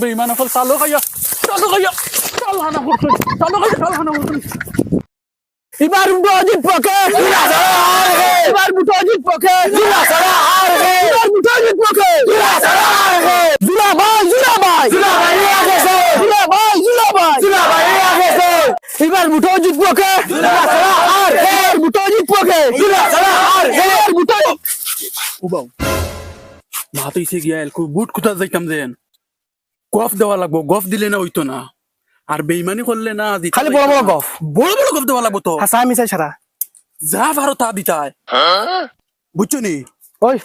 বেইমান হল চালো খাইয়া চালো হানা করছে চালো হানা করছে এবার উঠো অজিত পকে এবার উঠো অজিত পকে এবার উঠো অজিত পকে জুলা ভাই এবার উঠো অজিত পকে এবার উঠো অজিত পকে এবার উঠো উবাও মা তো ইসে গিয়া এলকো বুট কোথা যাইতাম যেন গফ দেওয়া লাগবো গফ দিলে না হইতো না আর বেইমানি করলে না খালি বড় বড় গফ গফ দেওয়া লাগবো তো হাসা মিছাই ছাড়া যা ভারো তা দিতায় বুঝছো নি ওই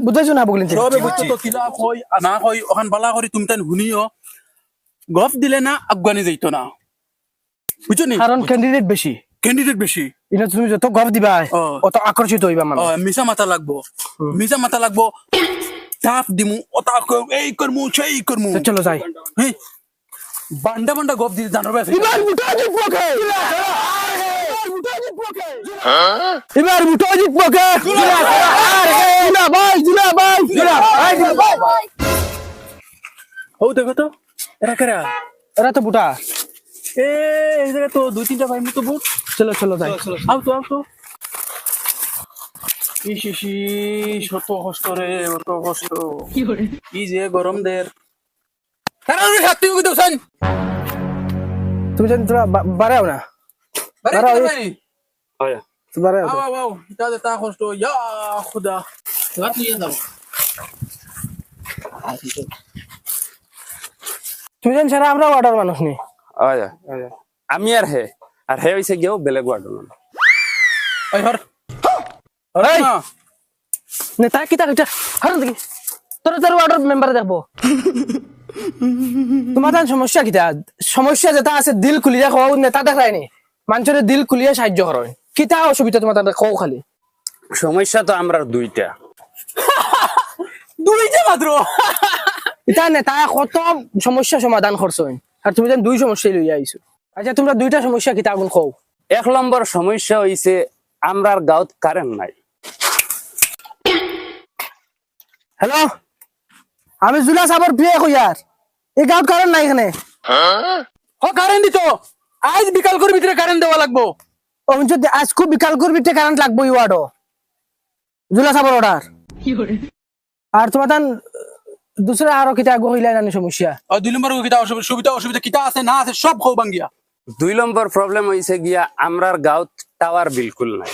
বুঝাইছো না বগলিন সবে বুঝছো তো কিলা কই না কই ওখান বালা করি তুমি তাই শুনিও গফ দিলে না আফগানি যাইতো না বুঝছো নি কারণ ক্যান্ডিডেট বেশি ইনা তুমি যত গফ দিবা অত আকর্ষিত হইবা মানে মিশা মাথা লাগবো তাপ দিমু ওটা এই করমু সেই করমু চলো যাই হ্যাঁ বান্ডা গফ দিয়ে জানো ভাই এবার মুটো জিত পকে ভাই ও দেখো তো এরা তো বুটা এই জায়গা তো দুই তিনটা ভাই মতো বুট চলো যাই আও তো ইসি শত কষ্ট রে অত কষ্ট কি যে গরম দের কারণ হাতি উগি দোসন তুমি জানি তোরা বাড়াও না বাড়াও আয়া বাড়াও আও তা কষ্ট ইয়া খুদা রাত নিয়ে দাও তুমি জানি সারা আমরা অর্ডার মানুষ নি আয়া আমি আর হে হইছে গিয়েও বেলেগ ওয়ার্ড ওই হর এই নেতা কিতা কিতা হারুন দেখি তোর অর্ডার মেম্বার দেখবো তোমার সমস্যা কিতা সমস্যা যেটা আছে দিল খুলিয়া খাও নেতা দেখায় নি মানুষের দিল খুলিয়া সাহায্য করো কিতা অসুবিধা তোমার খাও খালি সমস্যা তো আমরা দুইটা মাত্র এটা নেতা কত সমস্যা সমাধান করছো আর তুমি যেন দুই সমস্যা লইয়া আইছো আচ্ছা তোমরা দুইটা সমস্যা কিতা আগুন খাও 1 নম্বর সমস্যা হইছে আমরার গাঁত কারেন্ট নাই হ্যালো আমি জুলা সাবর প্রিয় কইয়ার এই গাঁত কারেন্ট নাই এখানে কারেন্ট দিত আজ বিকাল করে ভিতরে কারেন্ট দেওয়া লাগবো আজকে বিকাল করবি কারেন্ট লাগবো ইওয়ার্ডও জুলা সাবর অর্ডার আর তোমার তান দুসরা আরো কিতা আগো হইলা না সমস্যা 2 নম্বর কিতা অসুবিধা কিতা আছে না আছে সব খাও বাঙ্গিয়া 2 নম্বর প্রবলেম হইছে গিয়া আমরার গাঁত টাওয়ার বিলকুল নাই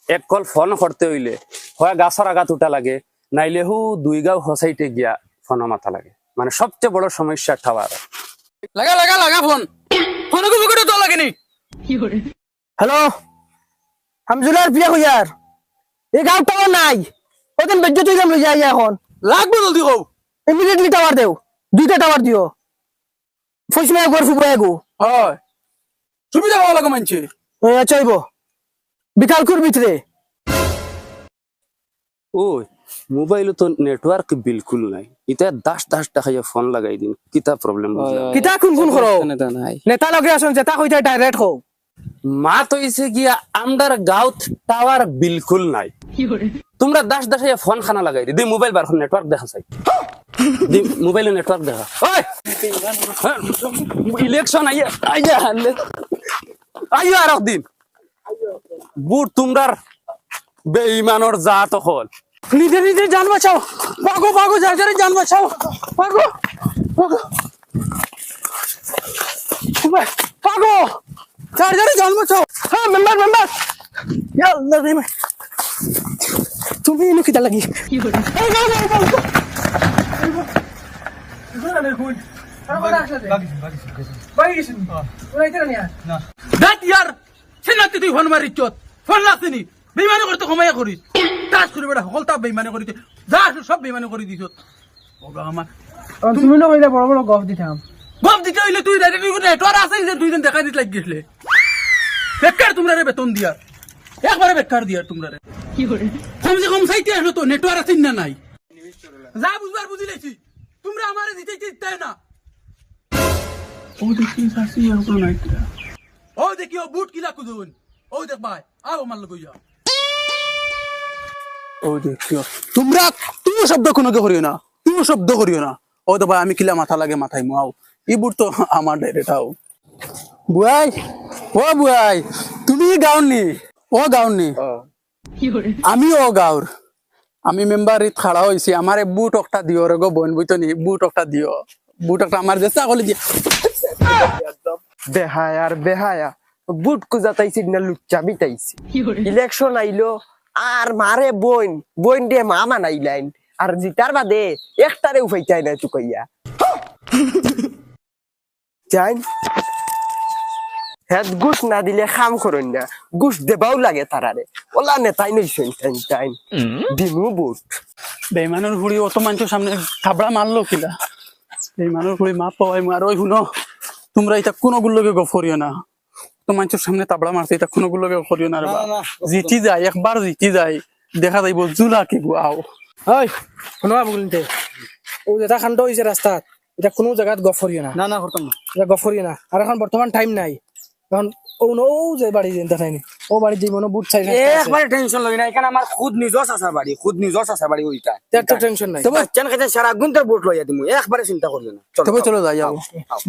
এক কল ফোন করতে হইলে হয় গাছর আঘাত উঠা লাগে নাইলে হু 2 গাঁও হসাইতে গিয়া ফোন মাথা লাগে মানে সবচেয়ে বড় সমস্যা টাওয়ার লাগা ফোন করে তো লাগেনি হ্যালো আমি জুলার প্রিয় কইয়ার এই গাঁত টাওয়ার নাই ওদিন বেজ্জ তুই লই যাই এখন লাগবো জলদি কও ইমিডিয়েটলি টাওয়ার দেও দুইটা টাওয়ার দিও ফসমা একবার ফুবাই গো হয় সুবিধা হওয়া লাগে মানছে চাইবো বিকাল কর ভিতরে ওই মোবাইল তো নেটওয়ার্ক বিলকুল নাই এটা 10 টাকা ফোন লাগাই দিন কিতা প্রবলেম কিতা কোন করো নেতা লগে আসুন যেটা কইতা ডাইরেক্ট হও মা তো ইসে গিয়া আমদার গাঁত টাওয়ার বিলকুল নাই তোমরা 10 ফোন খানা লাগাই দি মোবাইল বার নেটওয়ার্ক দেখা চাই দি মোবাইলে নেটওয়ার্ক দেখা ওই ইলেকশন আইয়া আর দিন বুট তোমরার বেঈমানর জাত হল নিজে জান বাঁচাও পাগো যারে জান বাঁচাও পাগো যারে জান বাঁচাও হ্যাঁ মেম্বার ইয়া আল্লাহ রে তুমি ইনু কিটা লাগি দাঁত ইয়ার সেনাতে তুই ফোন মারিছ ফোন লাগছিনি বেইমানি করতে কমাইয়া করিস কাজ করে বেটা সকল তা বেইমানি করিতে যা সব বেইমানি করে দিছ ওগা আমার তুমি না কইলা বড় গফ দিতাম গপ দিতে হইলে তুই ডাইরেক্ট নেটওয়ার্ক আছে যে দুইজন দেখা দিতে লাগ গেছলে বেকার তোমরা রে বেতন দিয়ার একবারে বেকার দিয়ার তোমরা রে কমসে কম সাইতে আসলো তো নেটওয়ার্ক আছে না নাই যা বুঝবার বুঝিলেছি তোমরা আমারে দিতে চাই না ও দেখি সাসি আর কোন নাই ও দেখিও বুট কিলা কুদুন ও দেখ ভাই আও মাল লগইয়া ও দেখিও তোমরা তুমি শব্দ কোনো করিও না ও তো ভাই আমি কিলা মাথা লাগে মাথায় মুয়াও ই বুট তো আমার ডাইরেটাও বুয়াই ও বুয়াই তুমি গাউনি ও গাউনি আমি ও গাউর আমি মেম্বারিত খাড়া হইছি আমারে বুট একটা দিও রে গো বোন বুঝতো নি বুট একটা দিও বুট একটা আমার দেশা কলি দি বেহায়া আর বেহায়া বুট কুজাতাইছি না লুচ্চা বিতাইছি ইলেকশন আইলো আর মারে বোন বোন দিয়ে মা মানাইলাইন আর জিতার বাদে একটারে উফাইতাই না চুকাইয়া জান হেড গুছ না দিলে খাম করুন না গুছ দেবাও লাগে তারারে ওলা নেতাই নইছেন টাইম টাইম দিমু বুট বেইমানুর হুড়ি অত মানুষের সামনে থাবড়া মারলো কিলা বেইমানুর হুড়ি মা পাওয়াই আর ওই শুনো তোমরা এটা কোনো গুলোকে গফরিও না তো মানুষের সামনে তাবড়া মারছে এটা কোনো গুলোকে গফরিও না রে বা। জিতি যায় একবার জিতি যায় দেখা যাইব জুলা কি আও ওই শুনবা বলতে ও যেটা খান্ড হয়েছে রাস্তাত এটা কোনো জায়গাত গফরিও না না না করতাম না এটা গফরিও না আর এখন বর্তমান টাইম নাই এখন ও যে বাড়ি যেতে চাইনি ও বাড়ি জীবন বুট চাই একবারে টেনশন লই না এখানে আমার খুদ নিজস আছে বাড়ি খুদ নিজস আছে বাড়ি ওইটা তার তো টেনশন নাই তবে কেন কাছে সারা গুনতে বুট লইয়া দিমু একবারে চিন্তা করিও না তবে চলো যাই যাবো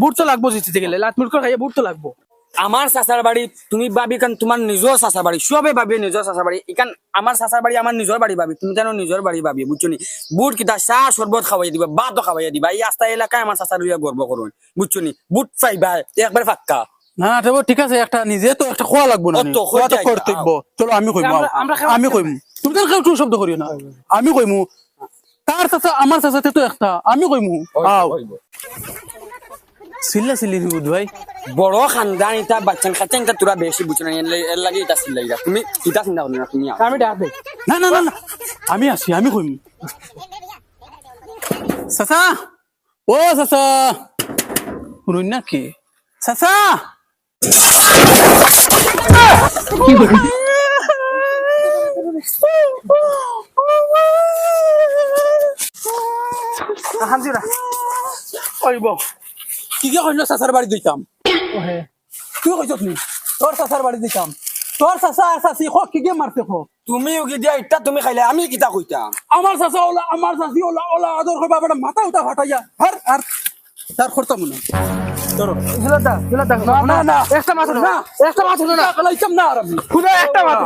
বুট তো লাগবো জিতে গেলে লাত মুট করে খাইয়া বুট তো লাগবো আমার চাচার বাড়ি তুমি ভাবি কারণ তোমার নিজর চাচা বাড়ি সবে ভাবি নিজর চাচা বাড়ি ইকান আমার চাচার বাড়ি আমার নিজর বাড়ি ভাবি তুমি জানো নিজর বাড়ি ভাবি বুঝছো নি বুট কিতা চাহ শরবত খাওয়াই দিবা ভাতও খাওয়াই দিবা এই আস্তা এলাকায় আমার চাচার লইয়া গর্ব করুন বুঝছো নি বুট চাইবা একবারে ফাক্কা না না তবে ঠিক আছে একটা নিজে তো একটা খোয়া লাগবো না অত খোয়া খোয়া তো যাইতা, কর্তব্য চলো আমি কইমু আমরা আমি কইমু তুমি তো কেউ শব্দ করিও না আমি কইমু তার চাচা আমার চাচাতে তো একটা আমি কইমু আও সিল্লা সিল্লি নিবুদ ভাই বড় খানদান এটা বাচ্চান খাচ্ছেন তা তোরা বেশি বুঝছো না এর লাগে এটা চিল্লাইরা তুমি এটা চিন্তা করো না তুমি আও। আমি ডাক দেই না না না না আমি আছি আমি কইমু চাচা ও চাচা শুনুন না কি চাচা হামজিরা কইব কি কি কইলো চাচার বাড়ি দিতাম ওহে তুই কইছ তুমি তোর চাচার বাড়ি দিতাম তোর চাচা আর চাচি খো কি গে মারতে খো তুমি ওকে দিয়া এটা তুমি খাইলে আমি কিতা কইতাম আমার চাচা ওলা আমার চাচি ওলা ওলা আদর কইবা বড় মাথা উঠা ফাটাইয়া হর আর তার খরতা মনে তোর জুলাদা না না একটা মাথা না একটা মাথা না কলাইতাম না আর আমি খুদা একটা মাথা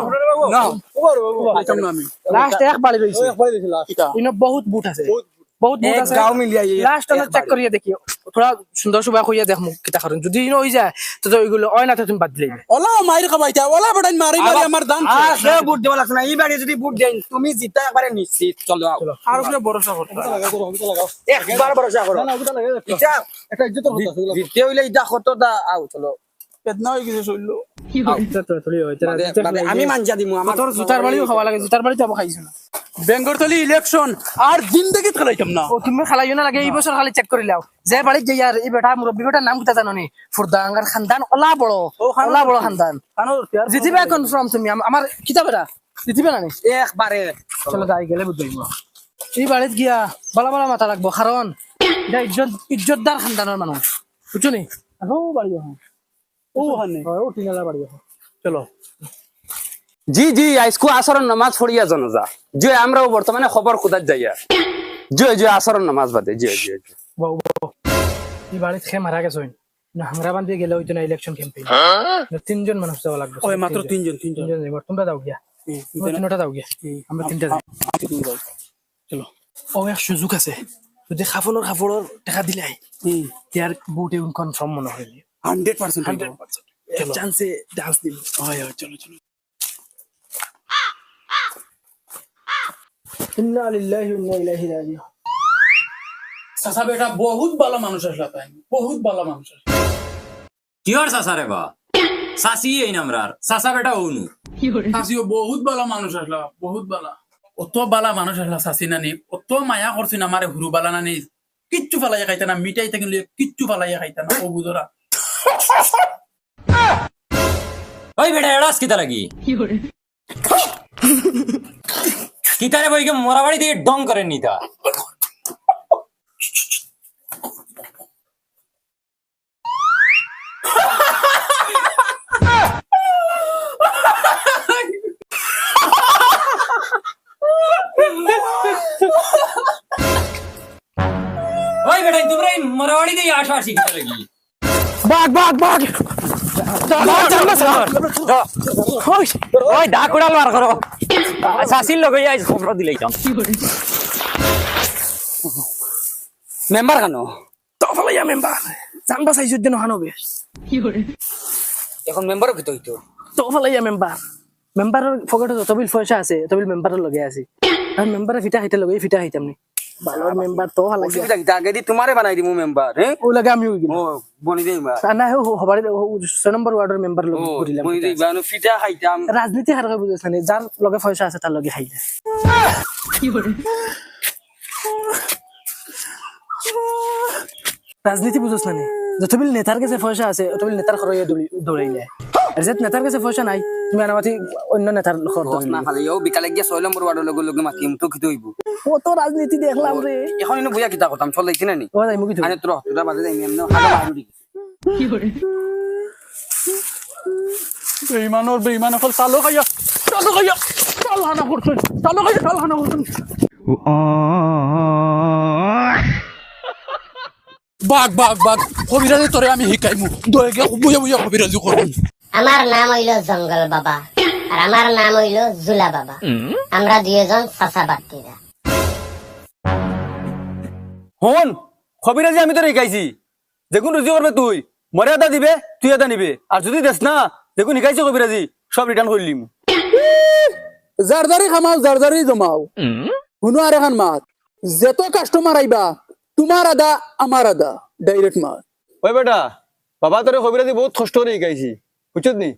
না আইতাম না আমি লাস্ট এক বাড়ি রইছে ইনো বহুত বুট আছে বহুত বুট এক আছে গাঁও মিলিয়া লাস্ট আমরা চেক করিয়া দেখি থোড়া সুন্দর সুবা কইয়া দেখ মুখ কিতা কারণ যদি ইনো হই যায় তো ওইগুলো ওই না তো তুমি বাদ দিলে ওলা মাইর খাবাইতা ওলা বড়াই মারি মারি আমার দান আর সে বুট দেওয়া লাগছে না এই বাড়ি যদি বুট দেন তুমি জিতা একবারে নিশ্চিত চলো আও। আর উপরে ভরসা করতে একবার ভরসা করো এটা এটা ইজ্জত জিতে হইলে এটা কতটা আও চলো পেদনা হই গেছে শৈলো আমি মানজা দিমু আমার তোর জুতার বাড়িও খাওয়া লাগে জুতার বাড়িতে আমি খাইছো না বেঙ্গরতলি ইলেকশন আর জিন্দেগি খেলাইতাম না ও তুমি খালাইও না লাগে এই বছর খালি চেক করে লাও যে বাড়ি যাই আর এই বেটা মুরব্বী বেটার নাম কিতা জানো নি ফুরদাঙ্গার খানদান ওলা বড় খানদান জিতিবে কনফার্ম তুমি আমার কিতা বেটা জিতিবে না নি একবারে চলো যাই গেলে বুঝাইব এই বাড়িত গিয়া বালা বালা মাথা লাগবো কারণ এটা ইজ্জতদার খানদানের মানুষ বুঝছো নি ও বাড়ি ও হানে ও টিনালা বাড়ি চলো জি জি আজকু আসরন নামাজ পড়িয়া জনজা যে আমরাও বর্তমানে খবর খুদার যাইয়া যে আসরন নামাজ বাদে যে বাবু এই বাড়িত খেয়ে মারা গেছে না হামরা বান্ধে গেলে হইতো না ইলেকশন ক্যাম্পেইন তিনজন মানুষ যাওয়া লাগবে ওই মাত্র তিনজন তিনজন যাইব তোমরা যাও গিয়া তিনটা যাও গিয়া আমরা তিনটা যাই চলো ও এক সুযোগ আছে যদি খাফড়র টাকা দিলাই ইয়ার বুটে কনফার্ম মনে হয় 100% চান্সে ডান্স দিব চলো চলো ইন্না লিল্লাহি ওয়া ইন্না ইলাইহি রাজিউন চাচা বেটা বহুত ভালো মানুষ আসলা তাই বহুত ভালো মানুষ আসলা কিহর চাচা রে বা চাচি এই নামরার চাচা বেটা ওনু চাচিও বহুত ভালো মানুষ আসলা বহুত ভালো অত বালা মানুষ আসলা চাচি নানি অত মায়া করছি না আমারে হুরু বালা নানি কিচ্ছু ফালাইয়া খাইতা না মিঠাই থেকে কিচ্ছু ফালাইয়া খাইতা না ও বুঝরা ওই বেটা এড়াস কিতা লাগি কিতারে বইকে মোরা বাড়ি দিয়ে ডং করেন নিতা ওই বেটাই তোমরা এই মারাওয়াড়ি দিয়ে আসা আসি কি লাগি বাঘ বাঘ বাঘ ওই ডাক উড়াল বার করো শাসির লগে আইজ খবর দিলেই যাম মেম্বার কেন তফালাইয়া মেম্বার জানবা চাইছো দিন হানবে এখন মেম্বারও ভিতর হইতো তফালাইয়া মেম্বারের পকেটে যত বিল পয়সা আছে তত বিল মেম্বারের লগে আছে আর মেম্বারে ফিটা খাইতে লগে ফিটা খাইতাম নি ভালোর মেম্বার তো ভালো লাগে অসুবিধা কি আগে দি তোমারে বানাই দিমু মেম্বার হ্যাঁ ও লাগে আমিও গিয়ে ও বনি দেই মা না হবারে 6 নম্বর ওয়ার্ডের মেম্বার লগে ঘুরিলাম বনি দেই বানু ফিটা খাইতাম রাজনীতি হার করে বুঝছ না যার লগে পয়সা আছে তার লগে খাই যায় রাজনীতি বুঝছ না যত বিল নেতার কাছে পয়সা আছে তত বিল নেতার খরচ দৌড়াই যায় আর যে নেতার কাছে পয়সা নাই তুমি আনামাতি অন্য নেতার খরচ না খালি ও বিকালে গিয়া 6 নম্বর ওয়ার্ডের লগে লগে মাতিম তো কি হইব কত রাজনীতি দেখলাম রে এখন ইনো বুয়া কিতা করতাম চল দেখছি না নি ও যাই মুগি আনে তোর তোরা বাজে যাই এমনি হাগা মারু দি বেইমান হল চালো খাইয়া চাল হানা করছেন চাল হানা করছেন বাঘ কবিরাজি তোরে আমি শিকাইমু দয়ে গিয়া বুঝে কবিরাজি করবি আমার নাম হইল জঙ্গল বাবা আর আমার নাম হইল জুলা বাবা আমরা দুইজন চাচা বাতিরা হন খবিরাজি আমি তোরে শিখাইছি যেগুন রুজি করবে তুই মরে আদা দিবে তুই আদা নিবে আর যদি দেস না যেগুন শিখাইছি খবিরাজি সব রিটার্ন করলিম জারদারি খামাও জারদারি জমাও শুনো আর এখন মাত যেত কাস্টমার আইবা তোমার আদা আমার আদা ডাইরেক্ট মাত ওই বেটা বাবা তোরে খবিরাজি বহুত কষ্ট করে শিকাইছি বুঝছত নি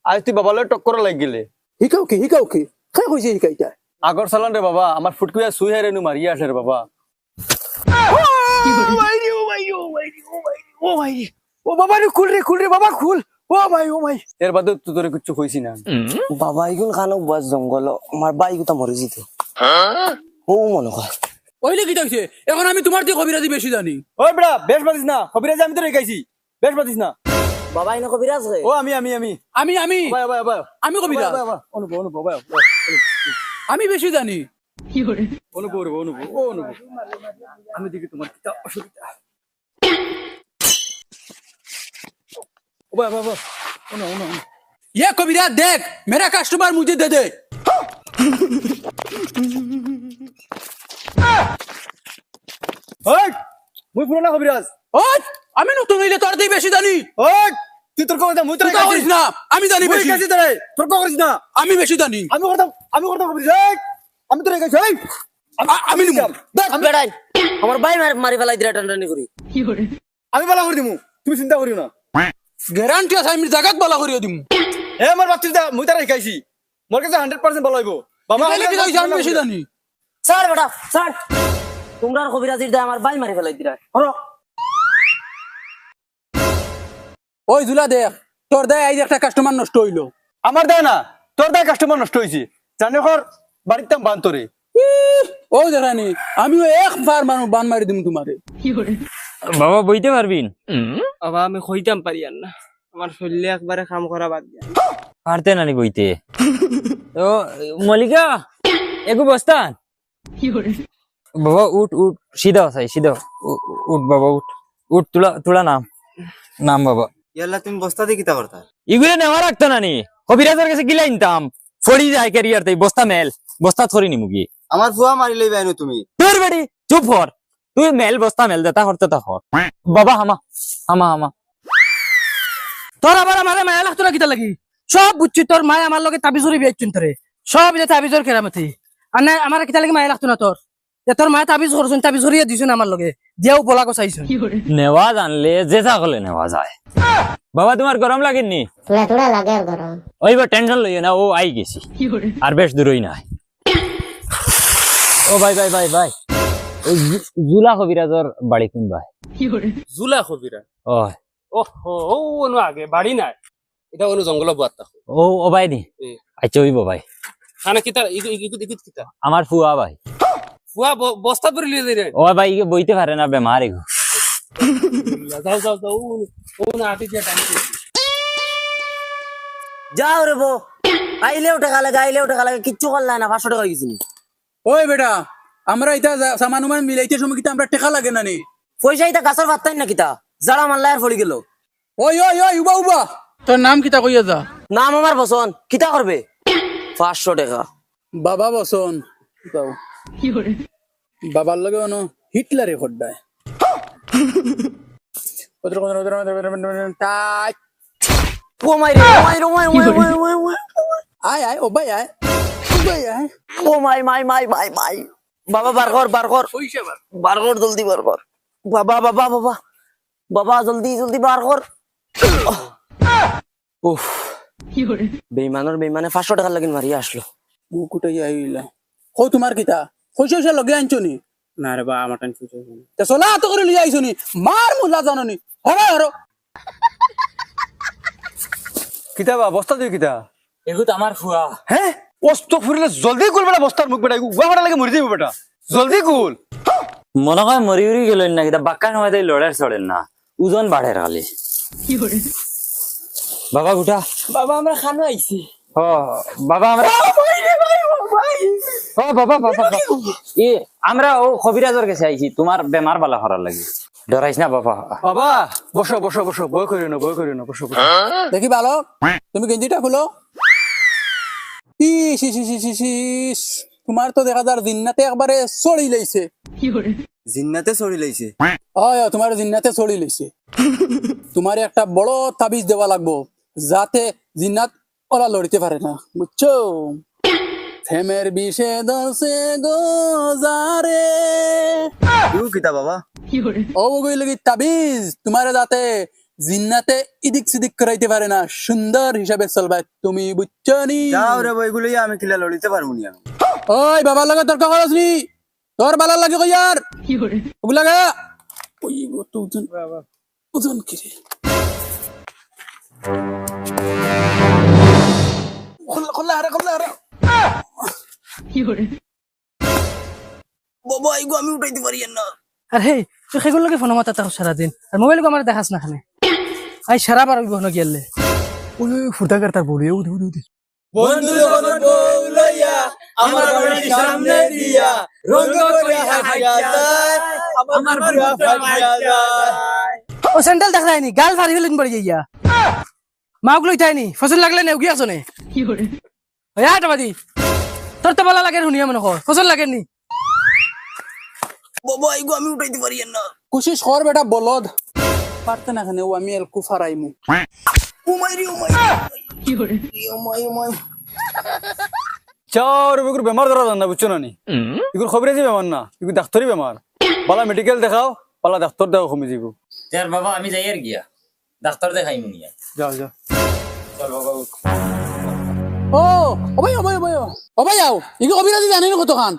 আজ তুই বাবার লগে টক্কর লাগ গেলে শিকাও কি খাই কইছে শিকাইতা আগর চালান রে বাবা আমার ফুটকুয়া সুই হারে নু মারিয়া আসে রে বাবা ও বাবা রে খুল রে বাবা খুল ও ভাই এর বাদে তো তোরে কিচ্ছু কইছি না বাবা ইগুন খানো বাস জঙ্গল আমার বাই গুতা মরে যেত ও মনে কর ওইলে কি হইছে এখন আমি তোমার দিয়ে কবিরাজি বেশি জানি ওই বেটা বেশ পাতিস না খবিরাজি আমি তোরে শিকাইছি বেশ পাতিস না বাবা ইনো কবিরাজ রে ও আমি আমি আমি কবিরাজ অনুভব আমি বেশি জানি আমি দেখি তোমার কিতা অসুবিধা ये कबीरा देख मेरा कस्टमर मुझे दे दे ওই মুই পুরনা খবিরাজ ওই আমি নতুন হইলে তোর দিয়ে বেশি জানি ওই তুই তোর কথা মুই তোরে তুই করিস না আমি জানি মুই বেশি কাছে তোরে তোর করিস না আমি বেশি জানি আমি করতাম খবিরাজ আমি তোরে কাছে আমি নিমু দেখ বেড়াই আমার বাই মারি ফেলাই দিরা টানটানি করি আমি বালা করে দিমু তুমি চিন্তা করিও না গ্যারান্টি আছে আমি জায়গাত বলা করিয়ে দিমু এ আমার বাচ্চা মুই তারা শিখাইছি মোর কাছে 100% ভালো হইব বাবা তাইলে কি কইছ আমি বেশি জানি স্যার বেটা স্যার তোমরা কবিরাজির দা আমার বাই মারি ফেলাই দিরা হলো ওই দুলা দেখ তোর দেয় এই যে একটা কাস্টমার নষ্ট হইলো আমার দেয় না তোর দেয় কাস্টমার নষ্ট হইছে জানে কর বাড়িতে বান তোরে ও দেখানি আমিও একবার বান মারি দিমু তোমারে বাবা বইতে পারবিন বাবা আমি কইতাম পারি আর না আমার শরীরে একবারে কাম করা বাদ দিয়া পারতে নানি বইতে তো মলিকা একু বস্তান বাবা উঠ সিধা সিধা উঠ বাবা উঠ তুলা নাম বাবা ইয়াল্লা তুমি বস্তা দিয়ে কিতা করতা ইগুলো নেওয়া রাখতো নানি কবিরাজের কাছে গিলা নিতাম ফড়ি যায় ক্যারিয়ার তাই বস্তা থরি নি মুগি আমার ফুয়া মারি লই বাইনো তুমি তোর বেড়ি চুপ হর তুই বস্তা দেতা হরতে তা হর বাবা হামা তোর আবার আমার মায়া লাগতো না কিতা লাগি সব বুঝছি তোর মায় আমার লগে তাবিজুরি বিয়েছেন তোরে সব এটা তাবিজুর কেরামতি আর না আমার কিতা লাগি মায়া লাগতো না তোর তোর মায় তাবিজ করছেন তাবিজুরিয়া দিছেন আমার লগে দিয়াও বলা কসাইছেন নেওয়া জানলে যে সকলে নেওয়া যায় বাবা তোমার গরম লাগেননি তোরা লাগে আর গরম ওইবার টেনশন লইও না ও আই গেছি আর বেশ দূরই নাই ও ভাই ওই জুলা কবিরাজর বাড়ি কোন ভাই জুলা খবিরা ও ও অনু আগে বাড়ি নাই এটা অনু জঙ্গল বার্তা ও ভাই নি আচ্ছা ওইব ভাই খানা কিতা ইগুত কিতা আমার ফুয়া ভাই ফুয়া বস্তা পরে লিয়ে দেয় ও ভাই ইগে বইতে পারে না বেমার এগো যাও ও না আটি দিয়া টাইম যাও রে বো আইলেও টাকা লাগে কিচ্ছু করলা না 500 টাকা গেছিনি ওই বেটা আমরা এটা সামান মিলাইতে সময় কিন্তু আমরা টেকা লাগে না নি পয়সা ইতা গাছের পাত্তাই না কিতা যারা মারলা আর ফলি গেল ওই ওই ওই উবা উবা তোর নাম কিতা কইয়া যা নাম আমার বসন কিতা করবে 500 টাকা বাবা বসন যাও বাবার লগে অন হিটলারে খড্ডায় টাই ও মাই রে ও মাই রে ও মাই ও মাই ও মাই ও মাই, ও মাই। আয় আয় ও ভাই আয় ও ভাই আয় ও মাই মাই মাই মাই মাই বাবা বার কর পয়সা বার বার কর জলদি বার কর বাবা বাবা বাবা বাবা জলদি জলদি বার কর উফ বেইমানের 500 টাকা লাগিন মারি আসলো মুকুটাই আইলা কো তোমার কিতা পয়সা লগে আনছো নি না রে বা আমার টাইম ফুটে তে সোলা তো করে লিয়ে আইছো নি মার মুলা জানো নি হরে হরো কিতা বা বস্তা দিও কিতা এগুত আমার ফুয়া হ্যাঁ অস্ত ফুরিলে জলদি কুল বেটা বস্তার মুখ বেটা উবা বেটা লাগে মরি যাবো বেটা জলদি কুল মনে হয় মরি উরি গেলেন না কিতা বাক্কা সময় তাই লড়ার চড়েন না ওজন বাড়ে খালি বাবা গুটা বাবা আমরা খানো আইছি ও বাবা আমরা ও বাবা বাবা এ আমরা ও কবিরাজর কাছে আইছি তোমার বেমার বালা করার লাগি ডরাইস না বাবা বাবা বসো বসো বসো বই করিও না বসো বসো দেখি বালক তুমি গেঞ্জিটা খুলো ইস ইস ইস ইস ইস ইস, তোমার তো দেখা যার জিন্নাতে একবারে চড়ি লাইছে জিন্নাতে চড়ি লাইছে হয় তোমার জিন্নাতে চড়ি লাইছে তোমার একটা বড় তাবিজ দেওয়া লাগবো যাতে জিন্নাত ওরা লড়িতে পারে না বুঝছো থেমের বিষে দশে গোজারে ইউ কিতা বাবা ও বগই লাগি তাবিজ তোমার যাতে জিন্নাতে ইদিক সিদিক করাইতে পারে না সুন্দর হিসাবে চলবা তুমি বুঝছো নি যাও রে বইগুলো আমি কিলা লড়িতে পারবো নি আমি ওই বাবার লাগে তর্ক করছ নি তোর বালার লাগে কই আর ওগুলা লাগা ওই গো তো ওজন ওজন কি রে খোলা হারে বাবা এগো আমি উঠাইতে পারি না আর হে তুই সেগুলো লাগে ফোন মাথা থাকো সারাদিন আর মোবাইল আমার দেখাস না খানে আই সারা বার হইব না গেলে ওই ফুটাকার তার বলি উঠে উঠে উঠে বন্ধু জগৎ বউলাইয়া আমার বাড়ির সামনে দিয়া রঙ্গ করিয়া হাইয়া যায় আমার বুড়া ফাইয়া যায় ও স্যান্ডেল দেখ রাইনি গাল ফারি হলেন পড়ে যাইয়া মাগুলো ইতাইনি ফসল লাগলে নে উগি আসনে ওই আটাবাদি তোর তো বলা লাগে শুনিয়া মনে কর ফসল লাগে নি বাবা এগো আমি উঠাইতে পারি না কোশিশ কর বেটা বলদ পারতে না খানে ও আমি এলকু ফারাইমু ও মাই রে ও মাই ও মাই ও মাই চার বেগুর বেমার ধরা জান না বুঝছো না নি এগুর খবরেজি বেমার না এগুর ডাক্তারি বেমার পালা মেডিকেল দেখাও পালা ডাক্তার দেখাও কমে যাব যার বাবা আমি যাই আর গিয়া ডাক্তার দেখাই মুনিয়া যাও যাও ও ভাই ও ভাই আও ইগো কবিরাজি জানেন কত খান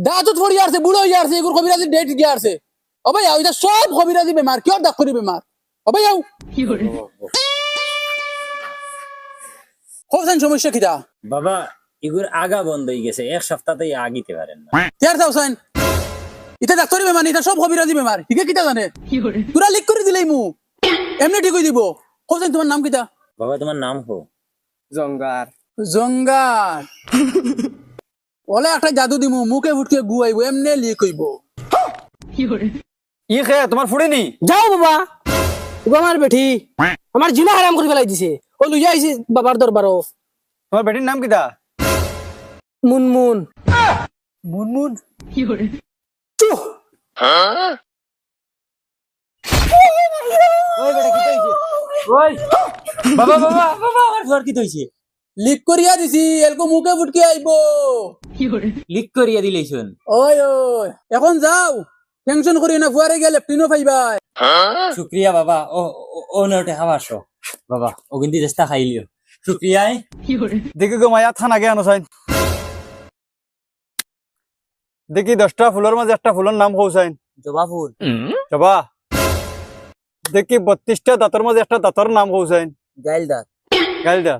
দাঁতত পড়ি আসছে বুড়ো হয়ে আসছে এগুর কবিরাজি ডেট গিয়ে আসছে ও ভাই আও এটা সব কবিরাজি বেমার কেউ ডাক্তারি বেমার ও ভাই আও হোসেন সমস্যা কিটা বাবা এগুর আগা বন্ধ হয়ে গেছে এক সপ্তাহতেই আগিতে পারেন না কেয়ার দাও হোসেন এটা ডাক্তারি বেমার এটা সব কবিরাজি বেমার ঠিক কিটা জানে তোরা লিক করে দিলেই মু এমনি ঠিক হয়ে দিব হোসেন তোমার নাম কিটা বাবা তোমার নাম হো জঙ্গার জঙ্গার ওলে একটা জাদু দিমু মুখে ফুটকে গুয়াইবো এমনি লিক হইব ই খে তোমার ফুড়েনি যাও বাবা ও আমার বেটি আমার জিনা হারাম করে ফেলাই দিছে ও লইয়া আইছে বাবার দরবারও তোমার বেটির নাম কিটা মুনমুন মুনমুন চুহ বাবা বাবা বাবা আমার ঘর কি হইছে লিক করিয়া দিছি এলকো মুখে ফুটকে আইবো লিক করিয়া দিলেইছুন ওই ওই এখন যাও টেনশন করি না ফুয়ারে গেলে লেফটিনও পাইবা শুক্রিয়া বাবা ও ও নটে হাওয়াশো বাবা ও কিন্তু চেষ্টা খাইলিও শুক্রিয়ায় দেখি গো মায়া থান আগে আনো সাইন দেখি 10টা ফুলের মাঝে একটা ফুলের নাম কৌসাইন জবা ফুল জবা দেখি 32টা দাঁতের মাঝে একটা দাঁতের নাম কৌসাইন গাইল দাঁত গাইল দা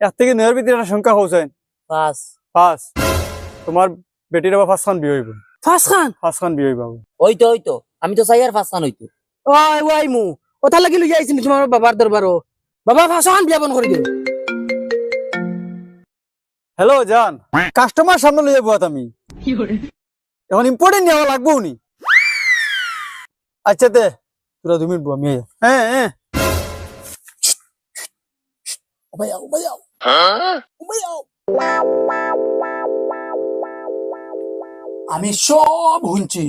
এর থেকে নয়ের ভিতরে একটা সংখ্যা কৌসাইন পাঁচ 5 তোমার বেটির আবার 5 খান বিয়ে হইব ফাস খান 5 খান বিয়ে হইব ওই তো আমি তো চাই আর পাঁচ খান হইতো ওই ওই মু ওটা লাগি লইয়া আইছি তোমার বাবার দরবারও বাবা ফাস খান বিয়া বন করে দিও হ্যালো জান কাস্টমার সামনে লইয়া বুয়াত আমি এখন ইম্পর্টেন্ট নেওয়া লাগবো নি আচ্ছা তে তোরা 2 মিনিট বল আমি আইয়া। হ্যাঁ হ্যাঁ আমি সব শুনছি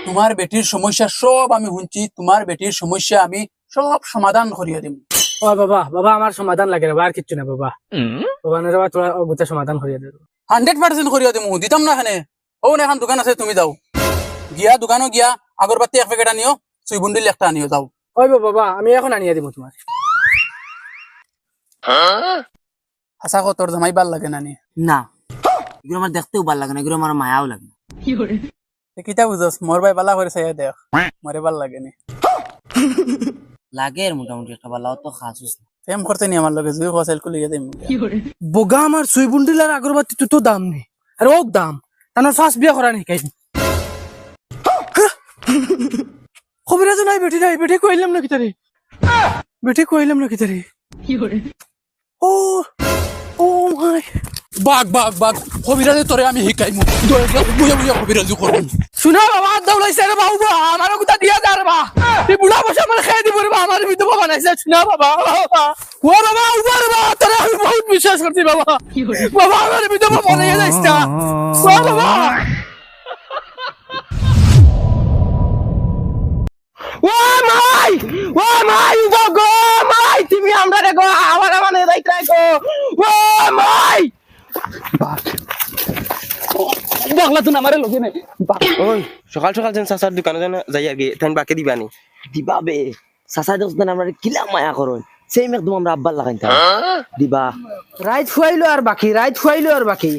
তোমার বেটির সমস্যা সব আমি শুনছি তোমার বেটির সমস্যা আমি সব সমাধান করিয়া দিম ও বাবা বাবা আমার সমাধান লাগে না আর কিচ্ছু না বাবা বাবা না বাবা তোরা গোটা সমাধান করিয়া দে 100% করিয়া দিম দিতাম না এখানে ও না এখন দোকান আছে তুমি যাও গিয়া দোকানও গিয়া আগরবাতি 1 প্যাকেট আনিও সুই বুন্ডিল একটা আনিও যাও ওই বাবা আমি এখন আনিয়া দিব তোমার আশা কর তোর জামাই ভাল লাগে নানি না এগুলো আমার দেখতেও ভাল লাগে না এগুলো আমার মায়াও লাগে না। কিতা বুঝস মোর ভাই বালা করে চাই দেখ মরে ভাল লাগে নি লাগে এর মোটামুটি একটা ভালো তো খাসুস না। প্রেম করতে নি আমার লগে জুই খসাইল কো লিয়ে দিম বগা আমার সুই বুন্ডিল আর আগরবাতি তো দাম নেই আর ওক দাম তার ফার্স্ট বিয়া করা নেই কাই খবরাজ নাই বেটি কইলাম না কিতারে বেটি কইলাম না কিতারে ও ও মাই বাগ কবিরাজে তোরে আমি শিকাইমু বুয়া বুয়া কবিরাজু করব শুনা বাবা দৌলাইছে রে বাবা আমার কথা দিয়া যা রে বা এই বুড়া বসে আমার খাই দিব রে বা আমার বিধবা বানাইছে শুনা বাবা ও বাবা উবার বা তোরে আমি বহুত বিশ্বাস করছি বাবা বাবা আমার বিধবা বানাইয়া যাইছ না ও বাবা ও মাই গো মাই তুমি আমরা রে গো আমার মানে রাইট গো ও মাই বাংলা তো আমারে লগে নাই ওই সকাল সকাল যেন চাচার দোকানে যেন যাই আগে তাই বাকি দিবানি দিবা বে চাচা দোকান আমরা কিলা মায়া করন সেই একদম আমরা আব্বার লাগাইতাম দিবা রাইত ফুয়াইলো আর বাকি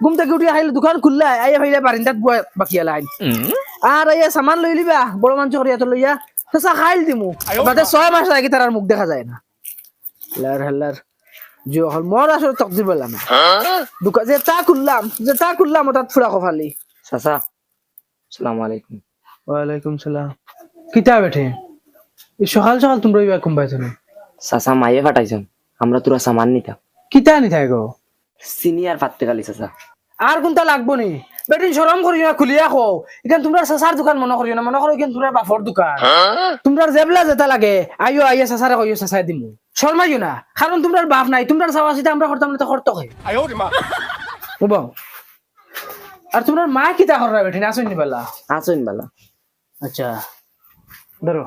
ঘুম থেকে উঠি আইলো দোকান খুললা আইয়া ভাইলা বারিন্দাত বাকি লাইন আর আইয়া সামান লই লিবা বড় মাংস করিয়া তো লইয়া চাচা খাইল দিমু বাদে 6 মাস আগে তার মুখ দেখা যায় না লার হাল্লার যে হল মোর আসলে তকজিব বললাম দোকান যে তা খুললাম ওটা ফুরা কফালি চাচা আসসালামু আলাইকুম। ওয়ালাইকুম সালাম কিতা বেঠে এই সকাল সকাল তোমরা ইবা কম পাইছো না চাচা মায়ে ফাটাইছেন আমরা তোরা সামান নিতাম কিতা নি থাকো সিনিয়র ফাটতে গালি চাচা আর কোনটা লাগবো নি বেটিন শরম করিও না খুলিয়া খো এখান তোমরা সাসার দোকান মনে করিও না মনে করো এখান তোমরা বাফর দোকান তোমরা জেবলা যেটা লাগে আইও আইয়া সাসারে কইও সাসাই দিমু শর্মাইও না কারণ তোমরা বাপ নাই তোমরা চাওয়া সেটা আমরা করতাম না তো করতে হয় বুবা আর তোমরা মা কিতা কররা বেটিন আসুন নি বেলা আসুন বালা আচ্ছা ধরো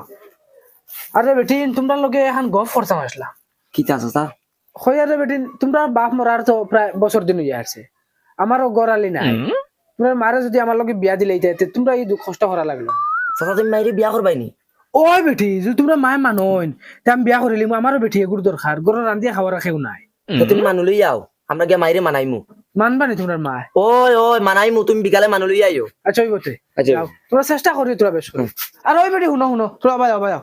আরে বেটিন তোমরা লগে এখন গফ করতাম আসলা কিতা চাচা কই আরে বেটিন তোমরা বাপ মরার তো প্রায় বছর দিন হইয়া আসছে আমারও গড়ালি নাই তোমরা মারে যদি আমার লগে বিয়া দিলে তোমরা এই কষ্ট করা লাগলো চাচা তুমি মাইরে বিয়া করবাইনি ওই বেটি যদি তোমরা মায় মানইন তে আমি বিয়া করিলি আমারও বেটি এগুর দরকার গরু রান্ধিয়া খাওয়ার কেউ নাই তো তুমি মানুলই আও আমরা গিয়া মাইরে মানাইমু মানবা নি তোমরা মা ওই মানাইমু তুমি বিকালে মানুলই আইও আচ্ছা ওই বটে আচ্ছা। যাও, তোমরা চেষ্টা করি তোরা বেশ করে আর ওই বেটি শুনো তোরা বাজাও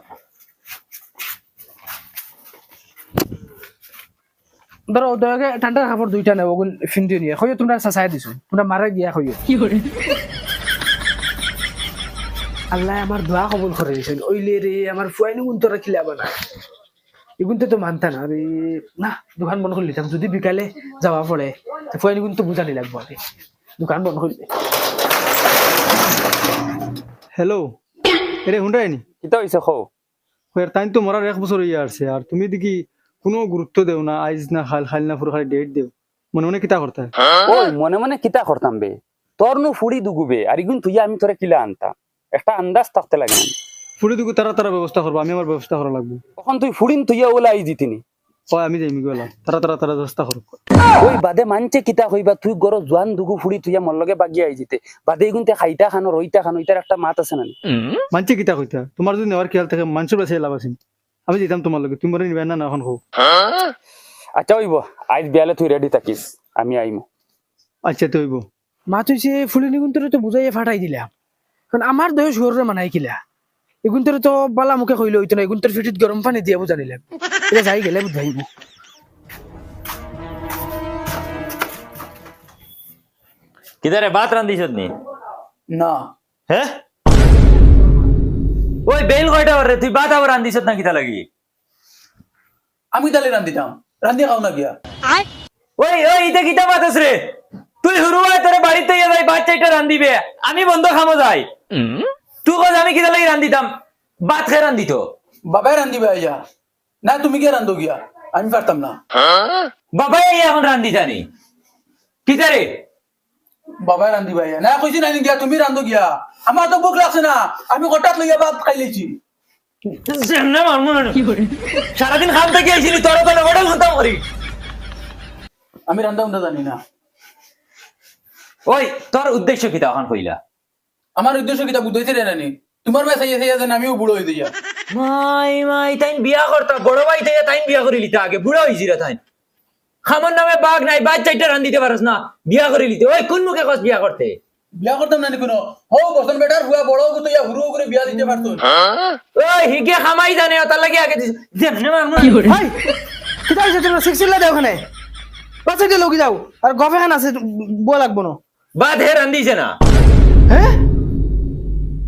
ধরো দয়াকে ঠান্ডার কাপড় 2টা নেব ওগুন ফিন্দি নিয়ে হইও তোমরা চাচাই দিছো তোমরা মারা গিয়া হইও কি করে আল্লাহ আমার দোয়া কবুল করে দিয়েছেন ওইলে রে আমার ফুয়াইনি গুণ তোরা খিলাবা না এগুনতে তো মানতা না রে না দোকান বন্ধ করে লিতাম যদি বিকালে যাওয়া পড়ে ফুয়াইনি গুণ তো বুঝানি লাগবো আরে দোকান বন্ধ করে হ্যালো এরে হুন্ডাইনি কিতা হইছে খো হয়ার টাইম তো মরার 1 বছর হইয়া আসছে আর তুমি দেখি কোনো গুরুত্ব দেও না আইজ না খাল না পুরো খালি ডেট দেও মনে মনে কিতা করতে ওই মনে মনে কিতা করতাম বে তোর নু ফুড়ি দুগুবে আর ইগুন তুই আমি তোরে কিলা আনতাম একটা আন্দাজ থাকতে লাগে না ফুড়ি দুগু তারা ব্যবস্থা করবো আমি আমার ব্যবস্থা করা লাগবো তখন তুই ফুড়িন তুইয়া ওলা আই দিতিনি হয় আমি যাইমি গেলাম তারা ব্যবস্থা করব ওই বাদে মানছে কিতা কইবা তুই গর জোয়ান দুগু ফুড়ি তুইয়া মন লগে বাগি আই দিতে বাদে ইগুনতে খাইটা খানো রইটা খানো ইতার একটা মাত আছে না মানছে কিতা কইতা তোমার যদি নেওয়ার খেয়াল থাকে মানুষের বাসায় লাভ আছে আমি যেতাম তোমার লগে তুমি মনে নিবে না এখন হোক আচ্ছা হইব আজ বিয়ালে তুই রেডি থাকিস আমি আইমু আচ্ছা তো হইব মা তুই সে ফুলিনি গুন্তরে তো বুঝাইয়া ফাটাই দিলাম কারণ আমার দেহ শরীরে মানাই কিলা এগুন্তরে তো বালা মুখে কইলে হইতো না এগুন্তর ফিটিত গরম পানি দিয়া বুঝানিলাম এটা যাই গেলে বুঝাইব কিদারে ভাত রান্ধিছত নি না হ্যাঁ ওই বেল কয়টা রে তুই ভাত আবার রান্ধিছত না কিতা লাগি আমি তাহলে রান্ধিতাম রান্ধি খাও না গিয়া ওই ইটা কিতা ভাত আছে রে তুই হুরুয়াই তোরে বাড়িতে যাই বাচ্চাটা রান্ধিবে আমি বন্ধ খামো যাই তুই কস আমি কিতা লাগি রান্ধিতাম ভাত খাই রান্ধিত বাবাই রান্ধিবা ইয়া না তুমি কে রান্ধো গিয়া আমি পারতাম না বাবাই এখন রান্ধি জানি কিতারে বাবাই রান্ধিবা ইয়া না কইছি না গিয়া তুমি রান্ধো গিয়া আমার তো ভোক লাগছে না আমি হঠাৎ লইয়া ভাত খাই লেছি যেমনে মারমু না। সারাদিন খাম থেকে আইছিলি তোর তো হোটেল খতম করি আমি রান্ধা উন্ধা জানি না ওই তোর উদ্দেশ্য কি তখন কইলা আমার উদ্দেশ্য কিতা বুঝাইছে রে নানি তোমার মেয়ে চাইছে যেন আমিও বুড়ো হয়ে দিয়া মাই মাই তাই বিয়া করতা বড় ভাই তাই তাই বিয়া করে লিতা আগে বুড়া হইছি রে তাই খামর নামে বাঘ নাই বাদ চাইটা রান্ধিতে পারস না বিয়া করে লিতে ওই কোন মুখে কস বিয়া করতে বিয়া করতাম না কোনো হো বসন বেটার হুয়া বড় তো ইয়া হুরু করে বিয়া দিতে পারতো ওই হিগে খামাই জানে তার লাগি আগে দিস যেমনে মারমু হাই কিতা হইছে তোমরা সিক্সিলা দাও ওখানে বাচ্চা দিয়ে লগি যাও আর গফে খান আছে বল লাগবো না বাদ হে রান্ধিছে না হ্যাঁ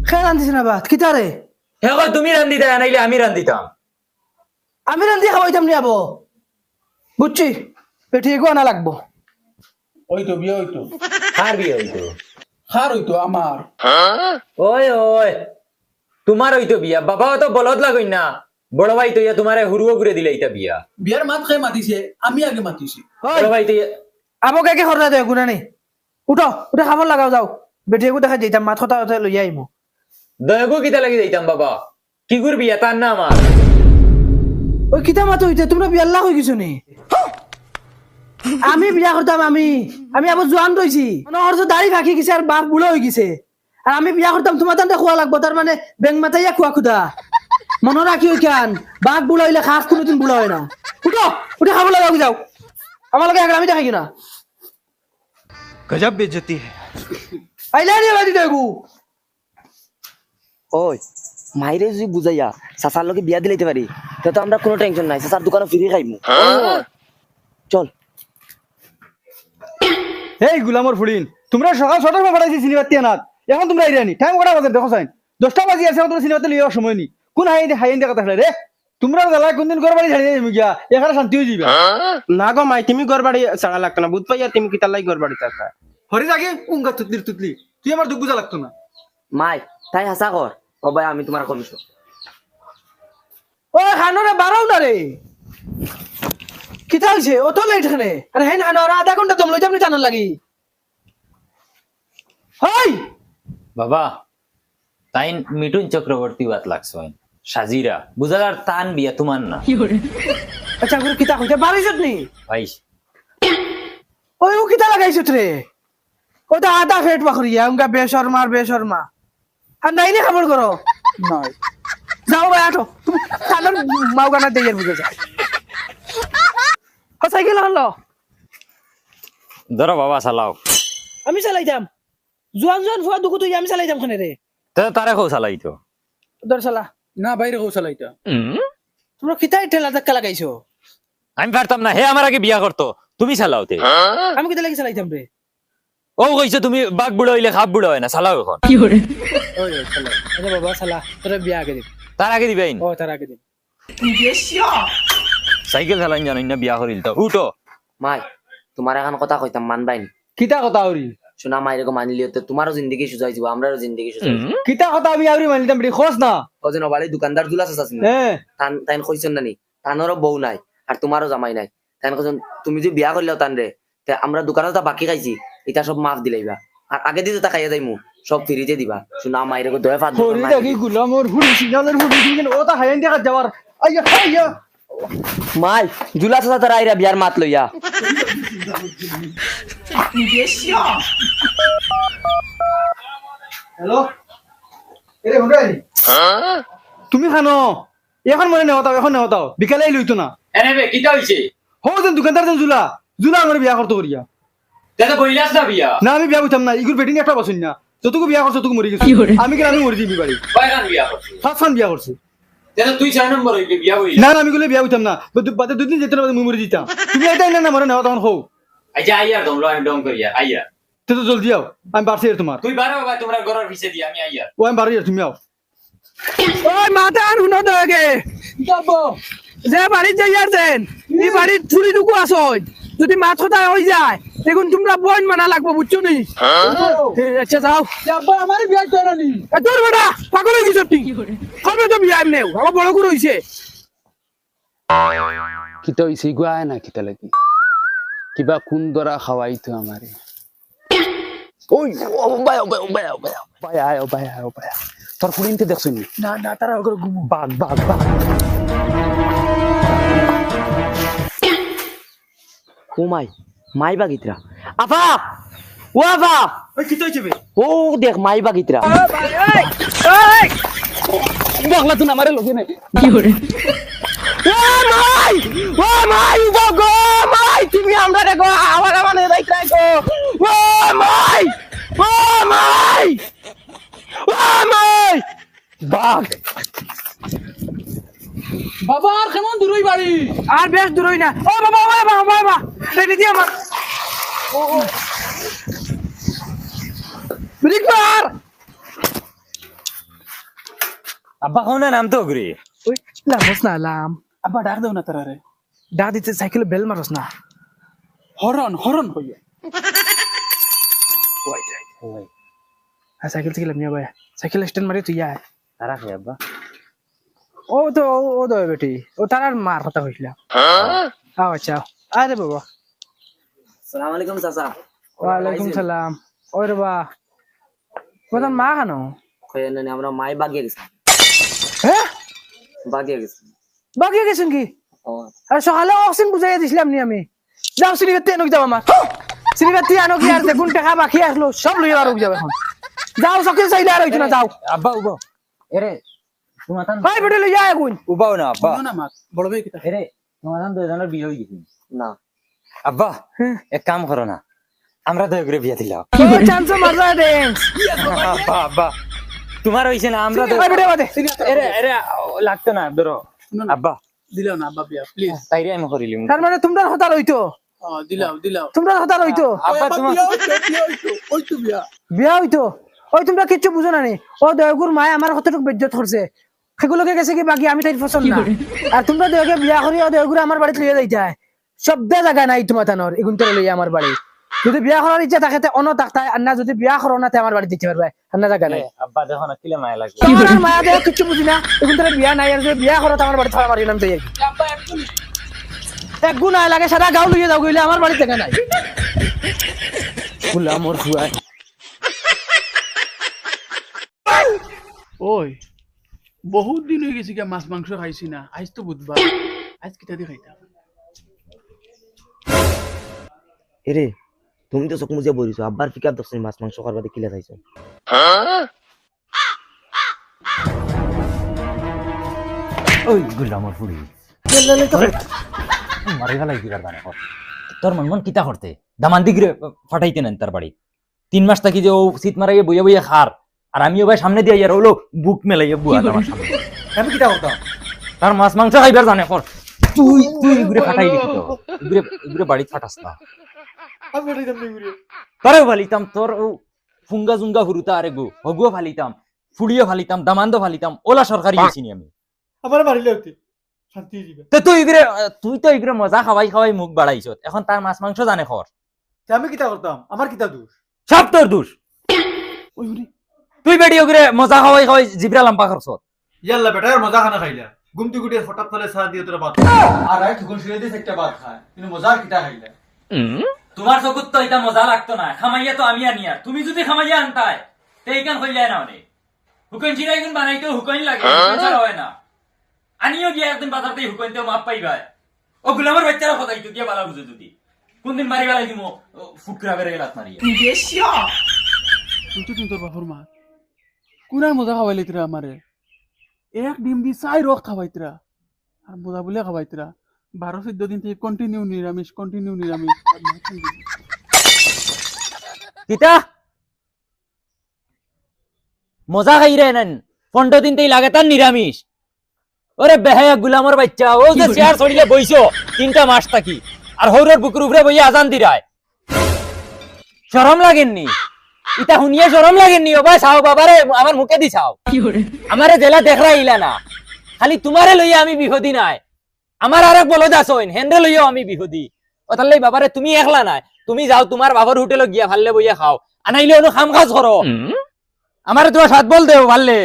খেয়ে রান্ধিস না বাত কিতা রে হে কই তুমি রান্ধিতা নাইলে আমি রান্ধিতাম আমি রান্ধি খাওয়াইতাম নি আবো বুঝছি পেটি এগো আনা লাগবো ওই তো বিয়া হইতো কার বিয়া হইতো খার হইতো আমার ওই ওই তোমার হইতো বিয়া বাবা তো বলদ লাগই না বড় ভাই তো ইয়া তোমারে হুরুও করে দিলে ইতা বিয়া বিয়ার মাত খাই মাতিছে আমি আগে মাতিছি বড় ভাই তো আবো কে খরচা দেয় গুণা নেই উঠো উঠে খাবার লাগাও যাও বেটি এগো দেখা যেতাম মাথা কথা লই আইমো দয়গো কিতা লাগি যাইতাম বাবা কি গুর বিয়া তার না আমার ওই কিতা মাতো হইতে তোমরা বিয়ার লাগ হয়ে গেছো নি আমি বিয়া করতাম আমি আবার জোয়ান রইছি মানে দাড়ি ফাঁকি গেছে আর বাপ বুড়ো হয়ে গেছে আর আমি বিয়া করতাম তোমার তান্তে খোয়া লাগবো তার মানে বেং মাথাইয়া খোয়া খুদা মনে রাখি ওই কেন বাঘ বুড়ো হইলে খাস কোনোদিন বুড়ো হয় না উঠো উঠে খাবার লাগাও যাও আমার লগে আমি দেখাই না গজব বেজতি আইলা নি বাদি দেখু ওই মাইরে যদি বুঝাইয়া চাচার লগে বিয়া দিলাইতে পারি তো আমরা কোনো টেনশন নাই চাচার দোকানে ফিরে খাইমু চল এই গুলামর ফুড়িন তোমরা সকাল 6টার সময় পাঠাইছি সিনেমাতে আনাত এখন তোমরা আইরানি টাইম কটা বাজে দেখো সাইন 10টা বাজি আছে তোমরা সিনেমাতে লিয়ার সময় নি কোন হাইন দেখা থাকলে রে তোমরা জ্বালা কোনদিন ঘর বাড়ি ছাড়ি যাইমু গিয়া এখানে শান্তি হয়ে যাবে না গো মাই তুমি ঘর বাড়ি ছাড়া লাগতো না বুঝ পাই আর তুমি কিতার লাই ঘর বাড়ি থাকা হরি জাগে উঙ্গা তুতলি তুই আমার দুঃখ বুঝা লাগতো না মাই তাই হাসা কর ও ভাই আমি তোমার কমিশন ও খানোরে বাড়াও না রে কিতা হইছে ও তো লেট খানে আরে হেন খানোর আধা ঘন্টা জমলো যাবনি জানার লাগি হাই বাবা তাই মিঠুন চক্রবর্তী বাত লাগছে সাজিরা বুঝালার তান বিয়া তোমার না আচ্ছা গুরু কিতা হইতে বাড়াইছত নি ভাই ওই ও কিতা লাগাইছত রে ও তো আধা ফেট বাখরিয়া উনকা বেশর্মা আর নাই নে খবর করো নাই যাও ভাই আটো কালর মাউগানা দেয়ার বুঝে যা ও সাইকেল হলো ধরো বাবা চালাও আমি চালাইতাম জোয়ান ফুয়া দুকু তুই আমি চালাইতাম খানে রে তারে খৌ চালাই তো দর চালা না বাইরে কৌশল এটা তোমরা কিতাই ঠেলা ধাক্কা লাগাইছো আমি পারতাম না হে আমার আগে বিয়া করতো তুমি চালাওতে আমি কিতা লাগি চালাইতাম রে ও কইছো তুমি বাঘ বুড়ো হইলে খাপ বুড়ো হয় না চালাও এখন ওই ওই চালা আরে বাবা চালা তোরা বিয়া আগে দিন তার আগে দিবেন ও তার আগে দিন সাইকেল চালাইন জানোই না বিয়া করিল তো উঠো মাই তোমার এখন কথা কইতাম মানবাই নি কিতা কথা হরি শোনা মাইরে গো মানিলিও তো তোমারও জিন্দগি সুজাই যাব আমরারও জিন্দগি সুজাই কিতা কথা আমি আউরি মানিতাম রে খোঁজ না ও যেন বাড়ি দোকানদার জুলাস আছে হ্যাঁ তান তাইন কইছেন নানি তানরও বউ নাই আর তোমারও জামাই নাই তাইন কইছেন তুমি যে বিয়া করলেও তান রে তে আমরা দোকানে তো বাকি খাইছি এটা সব মাফ দিলাইবা আর আগে দিতে তা খাইয়া যাইমু সব ফ্রিতে দিবা শোনা মাইরে গো দয়া ফাদ হরি জাগে গুলামর ফুড়ি সিগনালের ফুড়ি কিন্তু ও তা হাইন দেখা যাওয়ার আইয়া মাই জুলাস আছে তারা আইরা বিয়ার মাত লইয়া হ্যালো এরে হুডাই তুমি খানো এখন মনে নেওয়াতাও বিকালে লইতো না এনে বে কিটা হইছে হো যেন দোকানদার যেন জুলা আমার বিয়া করতে করিয়া দাদা বইলাস না বিয়া না আমি বিয়া করতাম না ইগুর বেটিং একটা বসুন না যতটুকু বিয়া করছো ততটুকু মরে গেছি আমি কেন আমি মরে যাবি বাড়ি কয়খান বিয়া করছিস ফার্স্ট বিয়া করছি দাদা তুই 6 নম্বর হইবি বিয়া হইল না আমি গুলো বিয়া করতাম না বাদে দুদিন যেতে না মরে দিতাম তুমি এটাই না মরে নেওয়া তখন হো আচ্ছা আইয়া দমলো আমি ডং করিয়া আইয়া তো জলদি আও আমি বাড়ছি তোমার তুই বারো বাবা তোমরা ঘরের পিছে দি আমি আইয়া ও আমি বাড়ি তুমি আও ওই মাথা আর হুনো দগে যাবো যে বাড়ি যাইয়াছেন এই বাড়ির চুরি দুকু আসন যদি মাছ কথা হয়ে যায় দেখুন তোমরা বোন মানা লাগবো বুঝছো নি আচ্ছা যাও আব্বা আমার বিয়া করে নি তোর বেটা পাগল হয়ে গেছ তুই কবে তো বিয়া নেও আমার বড় করে হইছে কিতা হইছে গুয়া না কিতা লাগি কিবা কোন দরা খাওয়াইতো আমারে ওই ও ভাই ও ভাই ও ভাই ও ভাই ভাই আয় ও ভাই আয় ও ভাই তোর ফুলিনতে দেখছ নি না না তারা ওগুলো ঘুমো বাঘ বাঘ বাঘ ও মাই বাগিত্রা আফা ও আফা কি তো হইছে ও দেখ মাই বাগিত্রা দেখলা তুই আমারে লগে নাই ও মাই গো মাই তুমি আমরা রে গো আমার মানে রাইতা গো ও মাই বাঘ বাবা আর কেমন দূরই বাড়ি আর বেশ দূরই না ও বাবা বাবা রেডি দি আমার বিরিকবার আব্বা কোনা নাম তো ঘুরে ওই লামস না লাম আব্বা ডাক দাও না তারা রে ডা দিতে সাইকেল বেল মারস না হরন হরন হইয়া হ্যাঁ সাইকেল থেকে লামিয়া ভাই সাইকেল স্ট্যান্ড মারি তুই আয় তারা খাই আব্বা ও তো ও তো বেটি ও তার মার কথা হইছিল আচ্ছা আরে বাবা আসসালামু আলাইকুম চাচা ওয়ালাইকুম সালাম ওই রে বা কোথাও মা খানো কইয়া না আমরা মাই বাগিয়ে গেছি হ্যাঁ বাগিয়ে গেছি বাকি গেছেন কি ও আর সকালে অক্সিজেন বুঝাইয়া দিছিলাম নি আমি যাও সিনিবাতি আনো যাও আমার সিনিবাতি আনো কি আর দেখুন টাকা বাকি আসলো সব লইয়া আর যাবে এখন যাও সকালে চাইলে আর হইতো না যাও আব্বা উবা এরে তোমার ভাই বেটে লইয়া এখন উবাও না আব্বা না মাত বড় ভাই কিতা এরে তোমার দুজনের বিয়ে হয়ে গেছে না আব্বা এক কাম করো না আমরা তো এগুলো বিয়ে দিলাম চান্স মারবা ড্যান্স আব্বা আব্বা তোমার হইছে না আমরা তো ভাই বেটে বাদে এরে এরে লাগতো না ধরো আব্বা আব্বা দিলাও না আব্বা বিয়া প্লিজ তাইরে আমি করিলিম তার মানে তোমরা হতা রইতো দিলাও তোমরা হতা রইতো আব্বা তোমার ওই তো বিয়া বিয়া হইতো ওই তোমরা কিচ্ছু বুঝো না নি ও দয়গুর মায় আমার কতটুকু বেজ্জত করছে সেগুলোকে গেছে কি বাকি আমি তাই পছন্দ না আর তোমরা দয়কে বিয়া করি ও দয়গুর আমার বাড়িতে লইয়া যাইতে হয় শব্দ জায়গা নাই তোমার তানোর এগুন তোর লইয়া আমার বাড়ি যদি বিয়া করার ইচ্ছা থাকে অন্য থাকতায় আর না যদি বিয়া করো না আমার বাড়ি দিতে পারবে আর না জায়গা নাই আব্বা দেখো না কিলে মায়া লাগে তোমার আর মায়া দেয় কিচ্ছু বুঝি না এগুন তোর বিয়া নাই আর যদি বিয়া করো আমার বাড়ি থাকা মারিলাম তাই এক গুণ আয় লাগে সারা গাঁও লইয়া যাও গইলে আমার বাড়ি জায়গা নাই ফুলা মোর ফুয়ায় ওই বহুত দিন হয়ে গেছে মাছ মাংস খাইছি না আজ তো বুধবার আজ কিতা দিয়ে খাইতাম এরে তুমি তো চোখ মুজে বলিছো আব্বার ফিকার দছনি মাছ মাংস করবা দে কিলা চাইছো ওই গুলামর ফুড়ি মারি ফেলাই দিবার জানে তোর মন কিতা করতে দামান দিগরে ফাটাইতে নেন তার বাড়ি 3 মাস থাকি যে ও শীত মারাইয়ে বইয়া বইয়া খার আর আমিও ভাই সামনে দিয়ে ইয়ার হলো বুক মেলাইয়া বুয়া আমার সামনে আমি কিটা করতাম তার মাছ মাংস খাইবার জানে কর তুই তুই ঘুরে ফাটাই দিবি তো ঘুরে ঘুরে বাড়ি ফাটাস না আমি বলিতাম নি ঘুরে তোরে ফালিতাম তোর ও ফুঙ্গা জুঙ্গা হুরুতা আরে গো হগুও ফালিতাম ফুড়িও ফালিতাম দামান্দো ফালিতাম ওলা সরকারি আইছিনি আমি আমার মারিলে হতে শান্তি দিবে তো তুই তো ইগরে মজা খাওয়াই খাওয়াই মুখ বাড়াইছ এখন তার মাছ মাংস জানে খর আমি কিটা করতাম আমার কিটা দোষ সব তোর দোষ ওই হুরি তুই বেডি ওগরে মজা খাওয়াই খাওয়াই জিবরা লাম্পা করছ ইয়াল্লা বেটা আর মজা খানা খাইলা গুমটি গুটি ফটাপ তলে সারা দিয়ে তোরা ভাত আর রাত গুন শুয়ে দিস একটা ভাত খায় কিন্তু মজা কিটা খাইলা তোমার চকুত তো এটা মজা লাগতো না খামাইয়া তো আমি আনিয়া তুমি যদি খামাইয়া আনতাই তে এইখান হইলাই না মানে হুকন চিরাই গুণ বানাইতে হুকন লাগে হুকন ছাড়া হয় না আনিও গিয়া একদিন বাজারতে হুকনতে মাপ পাইবা ও গুলামের বাচ্চারা খদাইতো গিয়া বালা বুঝে যদি কোনদিন মারি বেলাই দিমো ফুকরা বেরে গেলাত মারিয়া তুই তো তোর বাপর মা কোনার মজা খাওয়াইলিতরা আমারে এক ডিম দি 4 রক খাওয়াইতরা আর মজা বলে খাওয়াইতরা 12-14 দিন থেকে কন্টিনিউ নিরামিষ কিতা মজা খাই রে নেন 15 দিন তেই লাগে তার নিরামিষ ওরে বেহায়া গুলামর বাচ্চা ও যে চেয়ার ছড়িলে বইছো 3টা মাস থাকি আর হৌরের বুকুর উপরে বইয়া আজান দিরায় শরম লাগেননি ইতা শুনিয়ে শরম লাগেননি ও ভাই চাও বাবারে আমার মুখে দি চাও আমারে জেলা দেখরা ইলা না খালি তোমারে লইয়া আমি বিহদি নাই আমার আরেক বলদ আছইন হেন্ডে লইয়াও আমি বিহদি ওতার লাই বাবারে তুমি একলা নাই তুমি যাও তোমার বাবার হোটেলে গিয়া ভাললে বইয়া খাও আনাইলে অনু খাম কাজ করো আমারে তোমার সাত বল দেও ভাললে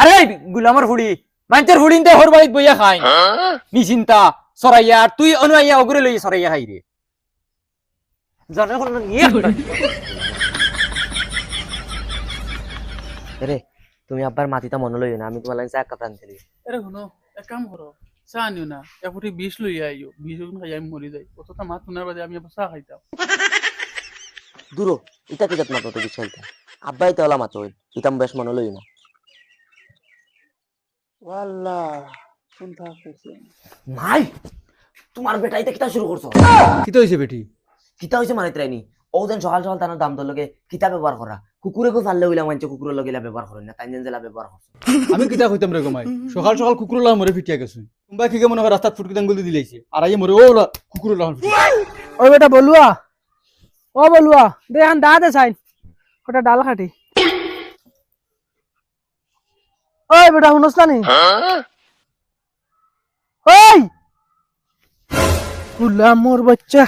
আরে গুলামর ফুড়ি মানুষের ফুড়িনতে হর বাড়িত বইয়া খাই নিচিন্তা সরাইয়া আর তুই অনু আইয়া অগুরে লই সরাইয়া খাই রে জানে কোন রে তুমি আব্বার মাটিটা মনে লই না আমি তোমার লাগে চা কাপ রান্ধতে দিই আরে শুনো এক কাম করো চা নিও না এক ফুটি বিষ লই আইও বিষ খাই আমি মরি যাই অতটা মাছ শোনার বাদে আমি চা খাইতাম দূরো ইটা কি জাত মাতো তো বিছাইতা আব্বাই তো ওলা মাতো ইতাম বেশ মনে লই না ওয়াল্লাহ কোন থাকছে মাই তোমার বেটাই তো কিতা শুরু করছো কি তো হইছে বেটি কিতা হইছে মানে ট্রেনি ও দেন সকাল সকাল তার দাম দর লগে কিতা ব্যবহার করা কুকুরে কো ফাললে হইলা মানছে কুকুরের লগে ব্যবহার করেন না তাই জেলা ব্যবহার করছে আমি কিতা কইতাম রে গমাই সকাল সকাল কুকুর লা মরে ফিটিয়া গেছে তোমরা কি মনে হয় রাস্তাত ফুটকি দাঙ্গুল দিলাইছে আর আইয়ে মরে ও কুকুর লা ও বেটা বলুয়া ও বলুয়া দে হান দা দে সাইন ওটা ডাল খাটি ওই বেটা শুনছ না নি ওই গুলামর বাচ্চা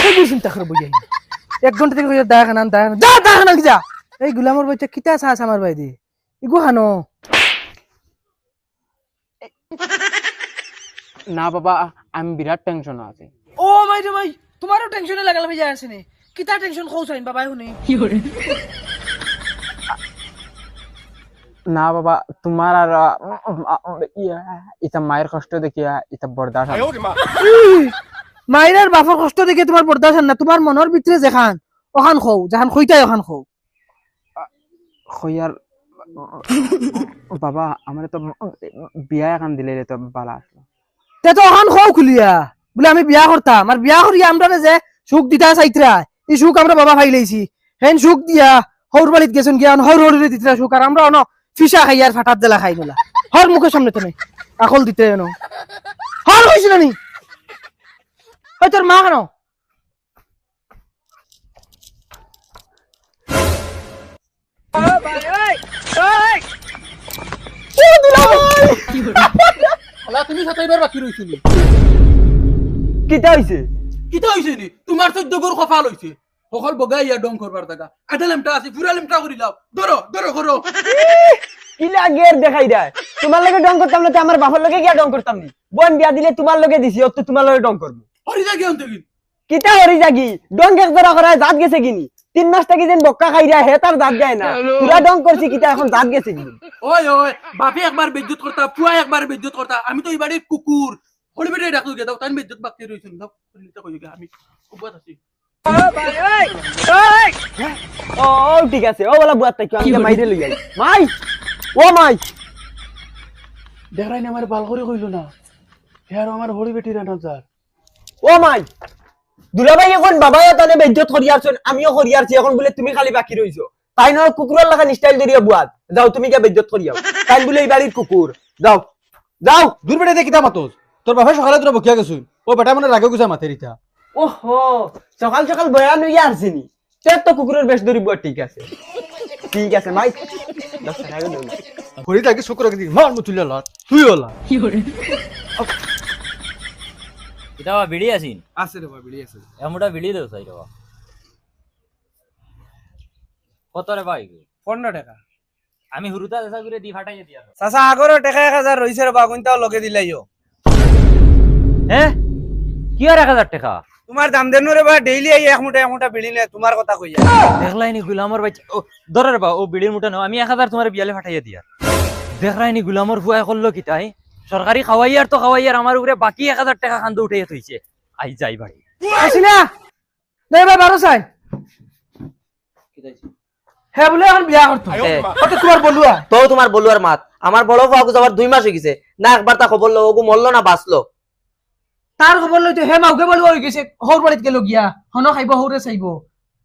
খুব চিন্তা করে বুঝাই 1 ঘন্টা থেকে দা খানা যা দা খানা কি যা এই গুলামর বাচ্চা কিতা চাস আমার ভাই দি ইগু খানো না বাবা আমি বিরাট টেনশন আছে ও ভাই রে ভাই তোমারও টেনশনে লাগাল ভাই যায় আসেনি কিতা টেনশন খাওছাইন বাবা শুনি না বাবা তোমার আর ইতা মায়ের কষ্ট দেখিয়া ইতা বরদাস্ত মায়ের বাপর কষ্ট দেখে তোমার বরদাস্ত না তোমার মনের ভিতরে যেখান ওখান খৌ যেখান খইতাই ওখান খৌ হইয়ার বাবা আমার তো বিয়া এখন দিলে তো বালা আসলো তে তো ওখান খৌ খুলিয়া বলে আমি বিয়া করতাম আর বিয়া করিয়া আমরা যে সুখ দিতা চাইতরা এই সুখ আমরা বাবা খাই লাইছি হেন সুখ দিয়া হৌর বাড়িত গেছেন গিয়া হৌর হৌরে দিতরা সুখ আর আমরা অন ফিসা খাই আর ফাটাত জেলা খাই নিলা হর মুখের সামনে তো নাই আকল দিতে এনো হর হইছিল নি ওই তোর মা কেন তুমি সাতাইবার বাকি রইছিলি কিতা হইছে কিতা হইছে নি তোমার 14 গর কপাল হইছে সকল বগাই ইয়া ডং করবার জায়গা আডালেমটা আছে ফুরালেমটা করি লাও ধরো ধরো করো কিলা গের দেখাই দেয় তোমার লগে ডং করতাম না আমার বাবার লগে গিয়া ডং করতাম নি বোন বিয়া দিলে তোমার লগে দিছি অত তোমার লগে ডং করব হরি জাগি অন্ত কি কিতা হরি জাগি ডং এক জরা করা জাত গেছে কিনি 3 মাস থেকে যেন বক্কা খাই রা হে তার জাত যায় না পুরা ডং করছি কিতা এখন জাত গেছে কিনি ওই ওই বাপে একবার বেজ্জত করতা পুয়া একবার বেজ্জত করতা আমি তো এই বাড়ির কুকুর হলি বেটে ডাকু গে দাও তাই বেজ্জত বাকি রইছেন দাও লিটা কই আমি কুবাত আছি ও ঠিক আছে ও বলা বুয়াত তাই আমি মাইরে লই আই মাই ও মাই দেখাই না আমার বাল করে কইলো না হেয়ার আমার হরি বেটি রানা যার ও মাই দুলাভাই এখন বাবাই তানে বেজ্জত করিয়াছন আমিও করিয়াছি এখন বলে তুমি খালি বাকি রইছো তাই নয় কুকুরের লাগা স্টাইল ধরিয়া বুয়াত যাও তুমি কে বেজ্জত করিয়াও তাই বলে এই বাড়ির কুকুর যাও যাও দূর বেটা দে কিতা মাতোস তোর বাপে সকালে তোরা বকিয়া গেছুন ও বেটা মনে রাগে গুছা মাথে রিতা ওহো সকাল সকাল বয়ান হইয়া আসছিনি তোর তো কুকুরের বেশ ধরিব ঠিক আছে মাই 10 টাকা দাও হরি তাকে শুক্র কি মার মুতুল্লা লা তুই ওলা এটা বিড়ি আছিন আছে রে বাবা বিড়ি আছে এমনটা বিড়ি দেও চাই রে কত রে ভাই 15 টাকা আমি হুরুতা দেশা করে দি ফাটাইয়া দিয়া চাচা আগর টাকা 1000 রইছে রে বাগুনটাও লগে দিলাইও হ্যাঁ কি আর 1000 টাকা তোমার দাম দেন রে বা ডেইলি আই এক মুঠা বিড়ি নে তোমার কথা কইয়া দেখলাইনি গুলামর ভাই ও ধরে রে বা ও বিড়ির মুঠা নাও আমি 1000 তোমার বিয়ালে ফাটাইয়া দিয়া দেখলাইনি গুলামর ফুয়া করলো কি তাই সরকারি খাওয়াইয়ার তো খাওয়াইয়ার আমার উপরে বাকি 1000 টাকা খান্দ উঠাইয়া থইছে আই যাই বাড়ি আসিনা দে ভাই 12 চাই হ্যাঁ বলে এখন বিয়া করতো কত তোমার বলুয়া তো তোমার বলুয়ার মাত আমার বড় ফাগু যাবার 2 মাস হয়ে গেছে না একবার তা খবর লো ওগু মরলো না বাঁচলো তার খবর লইতে হে মাউকে বলবো হই গেছে হর বাড়িত গেল গিয়া হন খাইবো হরে চাইবো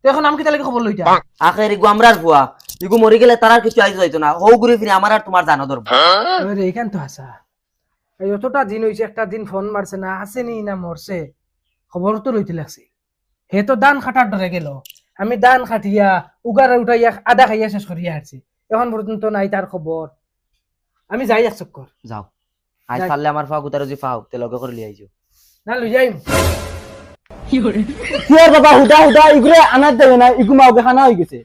তো এখন আমি কি তালে খবর লইতা আখের ইগু আমরার ফুয়া ইগু মরে গেলে তার আর কিছু আইজ যাইতো না হৌ ঘুরে ফিরে আমার আর তোমার জানা ধরবো আরে এখান তো আসা এই অতটা দিন হইছে একটা দিন ফোন মারছে না আসেনি না মরছে খবর তো লইতে লাগছে হে তো দান খাটার ধরে গেল আমি দান খাটিয়া উগারে উঠাইয়া আদা খাইয়া শেষ করিয়া আসছি এখন পর্যন্ত নাই তার খবর আমি যাই এক চক্কর যাও আজ পারলে আমার ফাগু তার যদি পাও তে লগে করে লিয়ে আইছো না লই যাই কিয়ার বাবা হুদা হুদা ইগুরে আনার দেবে না ইগু মাওকে খানা হয়ে গেছে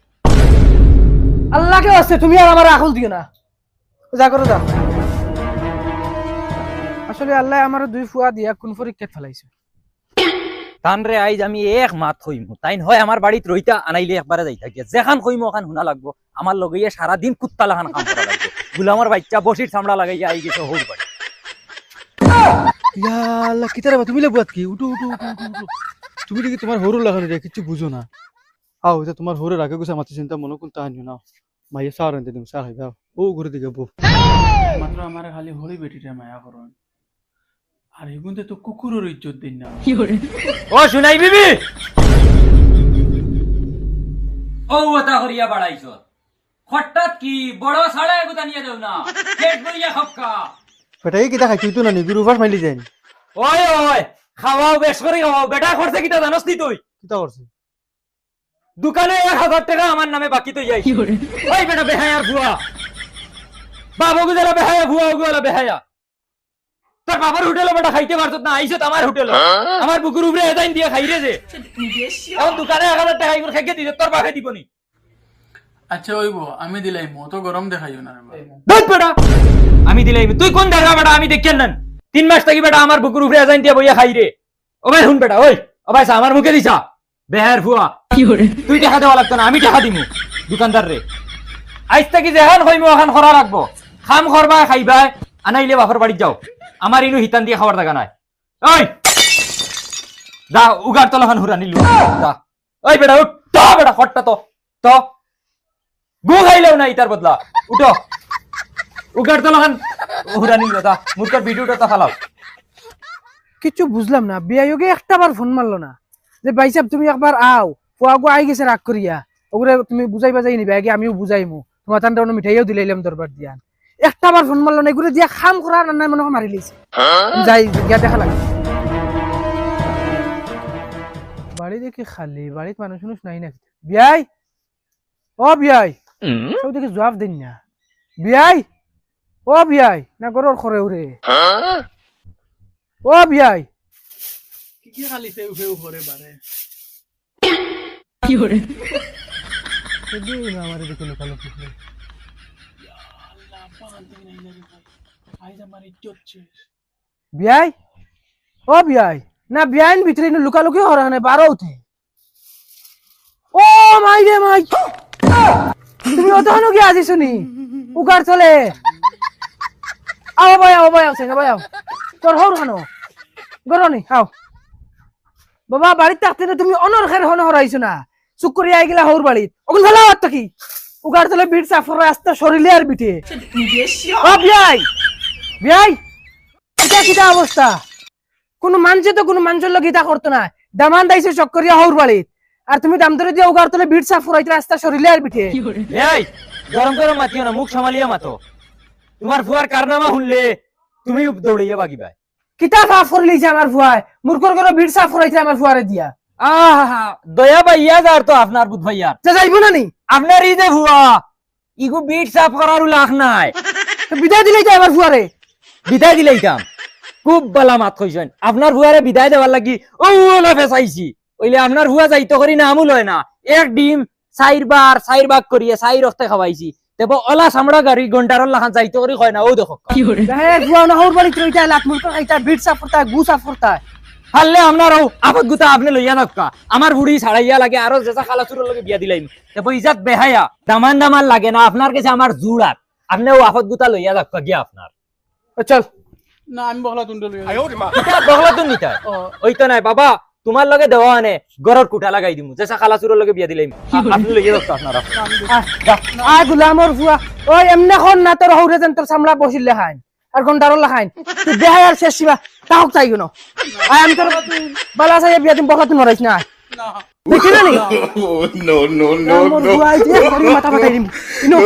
আল্লাহকে আছে তুমি আর আমার আকল দিও না যা করো যা আসলে আল্লাহ আমার দুই ফুয়া দিয়া কোন পরীক্ষা ফেলাইছে তান রে আইজ আমি এক মাত হইমু তাইন হয় আমার বাড়িত রইতা আনাইলে একবারে যাই থাকিয়া যেখান হইমু ওখান শুনা লাগবো আমার লগাইয়া সারাদিন কুত্তা লাগান কাম করা লাগবে গুলামার বাচ্চা বসির চামড়া লাগাইয়া আই গেছে হোক বাড়ি ইয়া আল্লাহ কিতারে বা তুমি লেবুয়াত কি উঠো উঠো উঠো উঠো উঠো তুমি দেখি তোমার হরু লাগানো রে কিছু বুঝো না আও এটা তোমার হরে রাখে গুছা মাতি চিন্তা মনে কোন তাহানিও না মাইয়া সার আনতে দিম সার হইবা ও ঘুরে দিকে বউ মাত্র আমার খালি হরি বেটিটা মায়া করুন আর এগুনতে তো কুকুরের ইজ্জত দিন না ও শুনাই বিবি ও ওটা হরিয়া বাড়াইছ হঠাৎ কি বড় সাড়া এগুতা নিয়ে দেও না পেট ভরিয়া খপকা ফেটাই কিতা খাই তুই তো না নিগুর উপাস মাইলি যায়নি ওই ওই খাওয়াও বেশ করে খাওয়াও বেটা খরচা কিটা জানোস নি তুই কিতা করছে দোকানে 1000 টাকা আমার নামে বাকি তো যাই ওই বেটা বেহায়ার ভুয়া বাবু গুজরা বেহায়া ভুয়া গুলা বেহায়া তোর বাবার হোটেলে বেটা খাইতে পারছত না আইছত আমার হোটেলে আমার বুকুর উপরে এদাইন দিয়ে খাইরে যে এখন দোকানে 1000 টাকা ইগুর খাইকে দিছে তোর বাকে দিবনি আচ্ছা ওইব আমি দিলাইম অত গরম দেখাইও না রে ভাই। ধুত বেটা আমি দিলাই তুই কোন দেখা বেটা আমি দেখেন না 3 মাস থাকি বেটা আমার বুকুর উপরে এদাইন দিয়ে বইয়া খাইরে ও ভাই শুন বেটা ওই ও ভাই আমার মুখে দিছা বেহার ভুয়া তুই টাকা দেওয়া লাগতো না আমি টাকা দিমু দোকানদার রে আইজ থেকে যেখান হইমু ওখান করা লাগবো খাম করবা খাইবা আনাইলে বাপর বাড়ি যাও আমার ইনু হিতান দিয়ে খাওয়ার জায়গা নাই ওই যা উগার তলাখান হুরা নিলু যা ওই বেটা উঠ তো বেটা খটটা তো গু খাইলেও নাই তার বদলা উঠো উগার তলাখান হুরা নিল যা মুরকার ভিডিওটা তা ফালাও কিছু বুঝলাম না বিয়াইগে একটা বার ফোন মারলো না যে ভাই সাহেব তুমি একবার আও ফুয়াগো আই গেছে রাগ করিয়া ওগুলো তুমি বুঝাই বাজাই নিবে আগে আমিও বুঝাইমু তোমার তান্ডা অন্য মিঠাইও দিলাইলাম দরবার দিয়া একটা বার ফোন মারলো না এগুলো দিয়া খাম করা না মনে হয় মারি লিছে যাই গিয়া দেখা লাগে বাড়ি দেখি খালি বাড়িত মানুষ মানুষ নাই না বিয়াই ও বিয়াই সব দেখি জবাব দিন না বিয়াই ও বিয়াই না গরর খরে উরে ও বিয়াই কি খালি ফেউ ফেউ করে বারে আমার দেখে লোকালো ফুটলে আল্লাহ পাগল দিন নাই রে ভাই আইজ আমার ইজ্জত শেষ বিয়াই ও বিয়াই না বিয়াইন ভিতরে লুকালুকি হরা না বারো উঠে ও মাই রে মাই তুমি অতখানো কি আজি শুনি উগার চলে আও ভাই আও সেনা ভাই আও তোর হর খানো গরনি আও বাবা বাড়িতে থাকতে না তুমি অনর খের হন হরাইছো না চুপ করে আই গেলা হর বাড়িত ওগুন ফেলা হত কি উগার চলে বিট সাফর রাস্তা শরীরে আর বিটে ও বিয়াই বিয়াই এটা কিটা অবস্থা কোন মানুষে তো কোন মানুষের লোক ইটা করতো না দামান দাইছে চক্করিয়া হৌর বাড়িত আর তুমি দাম ধরে দিয়ে উগার তলে বিট সাফ ফুরাইতে রাস্তা শরীরে আর বিটে এই গরম গরম মাতিও না মুখ সামালিয়া মাতো তোমার ফুয়ার কারনামা শুনলে তুমি দৌড়াইয়া বাগিবা কিতা সাফ করে লিছে আমার ফুয়ায় মুরকর করে বিট সাফ ফুরাইছে আমার ফুয়ারে দিয়া আহা দয়া ভাইয়া যার তো আপনার বুধ ভাইয়া যা যাইবো না নি আপনার এই যে ভুয়া ইগু বিট সাফ করার লাখ নাই তো বিদায় দিলেই যায় আমার ফুয়ারে বিদায় দিলাইতাম খুব বালা মাত কইছেন আপনার ভুয়ারে বিদায় দেওয়ার লাগি ও ওলা ফেসাইছি ওইলে আপনার ভুয়া যাইতো করি না আমুল হয় না এক ডিম চার ভাগ করিয়ে চাই রক্তে খাওয়াইছি দেব ওলা সামড়া গাড়ি ঘন্টার লাখান যাইতো করি হয় না ও দেখো হে ফুয়া না হৌর বাড়িত রইতা লাত মুরকর খাইতা বিট সাফ ফুরতা গু সাফ ফুরতা হারলে আপনার আপদ গুতা আপনি লইয়া নক্কা আমার বুড়ি ছাড়াইয়া লাগে আরো যেসা খালা চুরের লগে বিয়া দিলাইম দেব ইজাত বেহায়া দামান লাগে না আপনার কাছে আমার জুড়াত আপনি ও আপদ গুতা লইয়া নক্কা গিয়া আপনার চল না আমি বহলা তুন্ড লই বগলা তো নিতা ওই তো নাই বাবা তোমার লগে দেওয়া আনে গরর কুটা লাগাই দিমু যেসা খালা চুরের লগে বিয়া দিলাইম আপনি লইয়া নক্কা আপনারা আ গুলামর ফুয়া ওই এমনে খন না তোর হৌরে যেন তোর সামলা বসিলে খাইন আর ঘন্টারও লাখাইন তুই দেহাই আর শেষ শিবা তাহক চাই না আই আমি তোর বালা চাই বিয়া দিম বকলা তুই নরাইছ না দেখি না নি নো নো নো নো ফুয়া আই দিয়ে করি মাথা ফাটাই দিম ইনো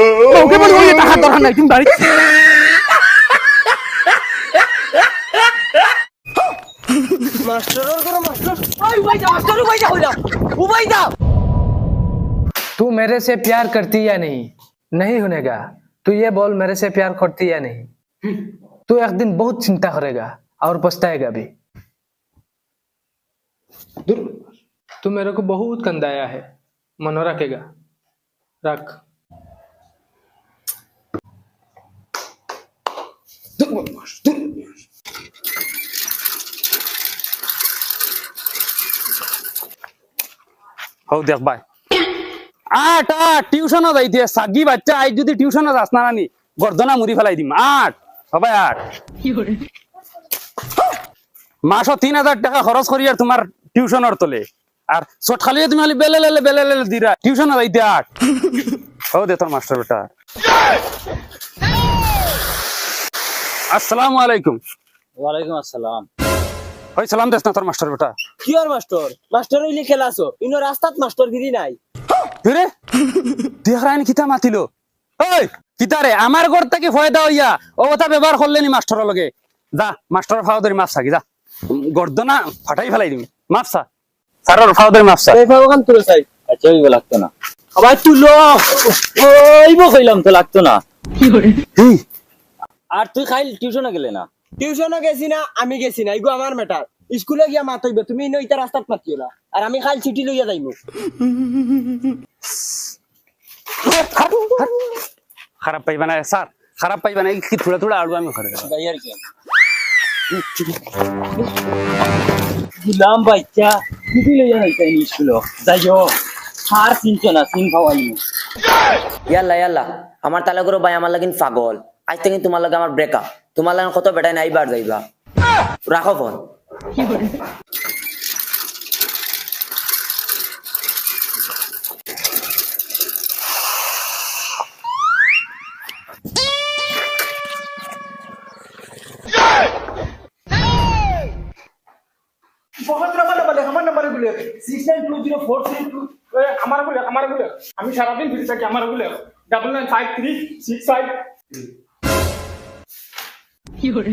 ওকে বলি ওই টাকা দরকার নাই তুমি বাড়ি तू मेरे से प्यार करती या नहीं नहीं होनेगा तू ये बोल मेरे से प्यार करती या नहीं तू एक दिन बहुत चिंता करेगा और पछताएगा भी तू मेरे को बहुत कंदाया है, मनो रखेगा, रख। হও দেখ ভাই আট আট টিউশনও যাইতে সাগি বাচ্চা আজ যদি টিউশনও যাস না রানি গর্দনা মুড়ি ফেলাই দিম আট সবাই আট মাসও 3000 টাকা খরচ করি আর তোমার টিউশনের তলে আর চট খালি তুমি খালি বেলে দিরা টিউশনও যাইতে আট হও দে তোর মাস্টার বেটা আসসালামু আলাইকুম ওয়ালাইকুম আসসালাম ওই সালাম দেস না তোর মাস্টার বেটা কি আর মাস্টার মাস্টার হইলে খেলাছো ইনো রাস্তাত মাস্টার গিরি নাই রে দেখ রাইন কিতা মাতিলো ওই কিতারে আমার ঘর থেকে ফয়দা হইয়া ও কথা ব্যবহার করলেনি মাস্টারের লগে যা মাস্টারের ফাওদারি মাছ থাকি যা গর্দনা ফাটাই ফেলাই দিবি মাপসা স্যারের ফাওদারি মাপসা এই ফাওকান তুলে চাই আচ্ছা ওইব লাগতো না সবাই তুলো ওইব কইলাম তো লাগতো না আর তুই খাইল টিউশনে গেলে না টিউশনে গেছি না আমি গেছি না ইগো আমার ম্যাটার স্কুলে গিয়া মাত হইবে তুমি ইনো ইতা রাস্তাত মাতিও না আর আমি খাইল ছুটি লইয়া যাইমু খারাপ পাইবা না স্যার খারাপ পাইবা না কি থোড়া থোড়া আলু আমি করে গাইয়ার কি গুলাম বাচ্চা ছুটি লইয়া যাইতাই স্কুলে যাইও আর চিনছো না চিন খাওয়াইনি ইয়াল্লা ইয়াল্লা আমার তালে করো ভাই আমার লাগিন পাগল আজ থেকে তোমার লাগে আমার ব্রেকআপ তোমার লাগে কত বেটাই নাই বার যাইবা রাখো ফোন আমার নাম্বারে গুলে 69204332 আমার গুলে আমি সারাদিন ফিরে থাকি আমার গুলে 995365 কি করে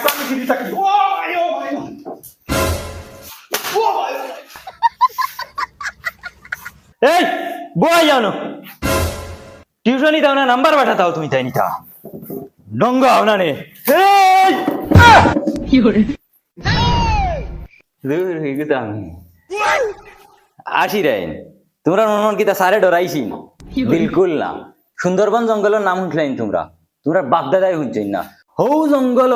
আমি ফিরে থাকি ও ভাই এই বই জানো টিউশনই দাও না নাম্বার পাঠাও তুমি তাই নিতা ডঙ্গা হও না নে এই কি করে দূর হয়ে গেছে আমি আসি রাইন তোমরা মন কিতা সারে ডরাইছি বিলকুল না সুন্দরবন জঙ্গলের নাম শুনলেন তোমরা তোমরা বাপদাদাই শুনছেন না হৌ জঙ্গল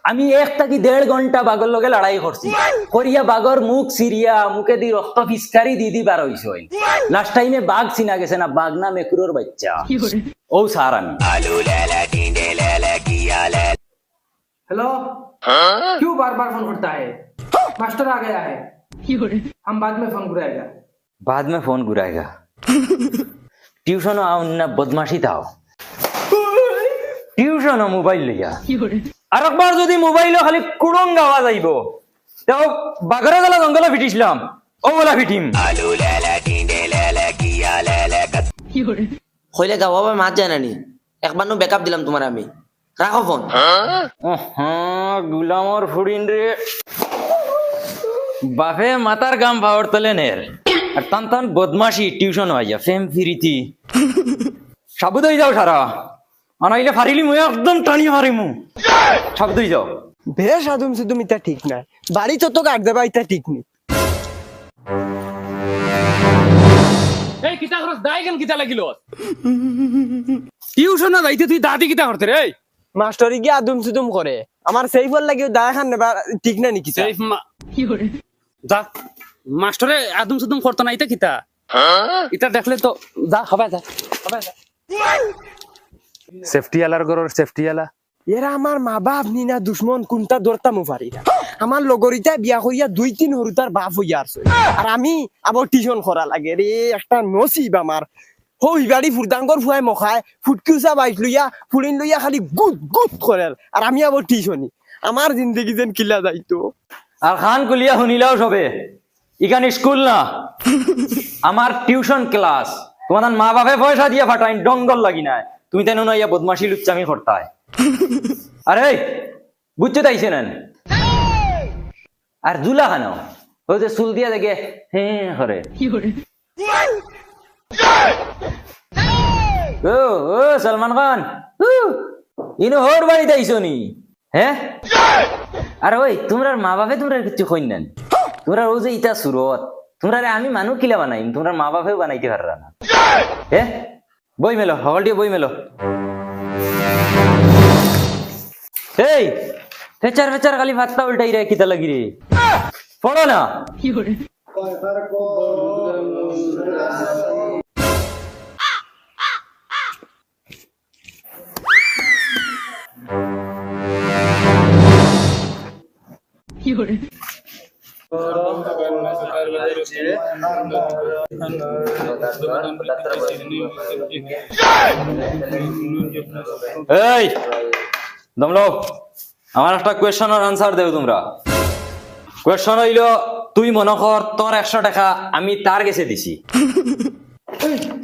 আমি 1 থেকে 1.5 ঘন্টা বাঘর লগে লড়াই করছি করিয়া বাঘর মুখ সিরিয়া মুখে দি রক্ত ফিসকারি দি বার হইছে লাস্ট টাইমে বাঘ চিনা গেছে না বাঘ না মেকুরোর বাচ্চা ও স্যার আমি हेलो क्यों बार बार फोन करता है मास्टर आ गया है हम बाद में फोन करेगा बाद में फोन घुराएगा ट्यूशन आओ ना बदमाशी थाओ ट्यूशन मोबाइल लिया আর একবার যদি মোবাইলে খালি কুড়ং গাওয়া যাইব তাও বাগরা গলা জঙ্গলে ফিটিছিলাম ও বলা ফিটিম হইলে গাওয়া মাছ যায় নানি একবার নো ব্যাকআপ দিলাম তোমার আমি রাখো ফোন গুলামর ফুড়িন রে বাপে মাতার গাম পাওয়ার তলে নের আর তান তান বদমাশি টিউশন হয়ে যা ফেম ফিরিতি সাবুদ হয়ে যাও সারা আনাইলে ফারিলি মুই একদম টানি হারিমু সাবুদ হয়ে যাও বেশ আদম সুদম ইতা ঠিক না বাড়ি তো কাট দেবা ইতা ঠিক নি এই কিতা খরচ দাই কেন কিতা লাগিল টিউশন না যাইতে তুই দাদি কিতা করতে রে মাস্টারি গিয়ে আদম সুদম করে আমার সেই ফল লাগিও দা খান নেবা ঠিক না নাকি সেফ কি করে যা মাস্টারে আদম সুদম করতে না এটা কিতা এটা দেখলে তো যা হবে যা সেফটি আলার গরর সেফটি আলা এরা আমার মা বাপ নি না দুশ্মন কোনটা দরতামু পারি না আমার লগরিতা বিয়া কইয়া 2-3 হরুতার বাপ হইয়া আছে আর আমি আবার টিউশন করা লাগে রে একটা নসিব আমার হই বাড়ি ফুরদাঙ্গর ফুয়াই মখায় ফুটকিউসা বাইক লইয়া ফুলিন লইয়া খালি গুদ গুদ করে আর আমি আবার টিউশনি আমার জিন্দগি যেন কিলা যাইতো আর খান কুলিয়া শুনিলাও সবে ইখান স্কুল না আমার টিউশন ক্লাস তোমার মা বাপে পয়সা দিয়ে ফাটাইন ডঙ্গল লাগি না তুমি তেন না ইয়া বদমাশি লুচ্চামি করতায় আরে বুঝতে তাইছে না আর জুলা খানো ওই যে চুল দিয়া দেখে হ্যাঁ করে ও ও সলমান খান ইনো হোর বাড়িতে আইছো নি হ্যাঁ আরে ওই তোমরা মা বাপে তোমরা কিছু কইন না তোমরা ও যে ইটা সুরত তোমরা আমি মানুষ কিলা বানাইম তোমরা মা বাপেও বানাইতে পাররা না হ্যাঁ বই মেলো সকল দিয়ে বই মেলো এই ফেচার ফেচার খালি ভাতটা উল্টাই রে কিতা লাগি রে পড়ো না এই দমলো আমার একটা কোয়েশ্চনের আনসার দেও তোমরা কোয়েশ্চন হইল তুই মনে কর তোর 100 টাকা আমি তার কাছে দিছি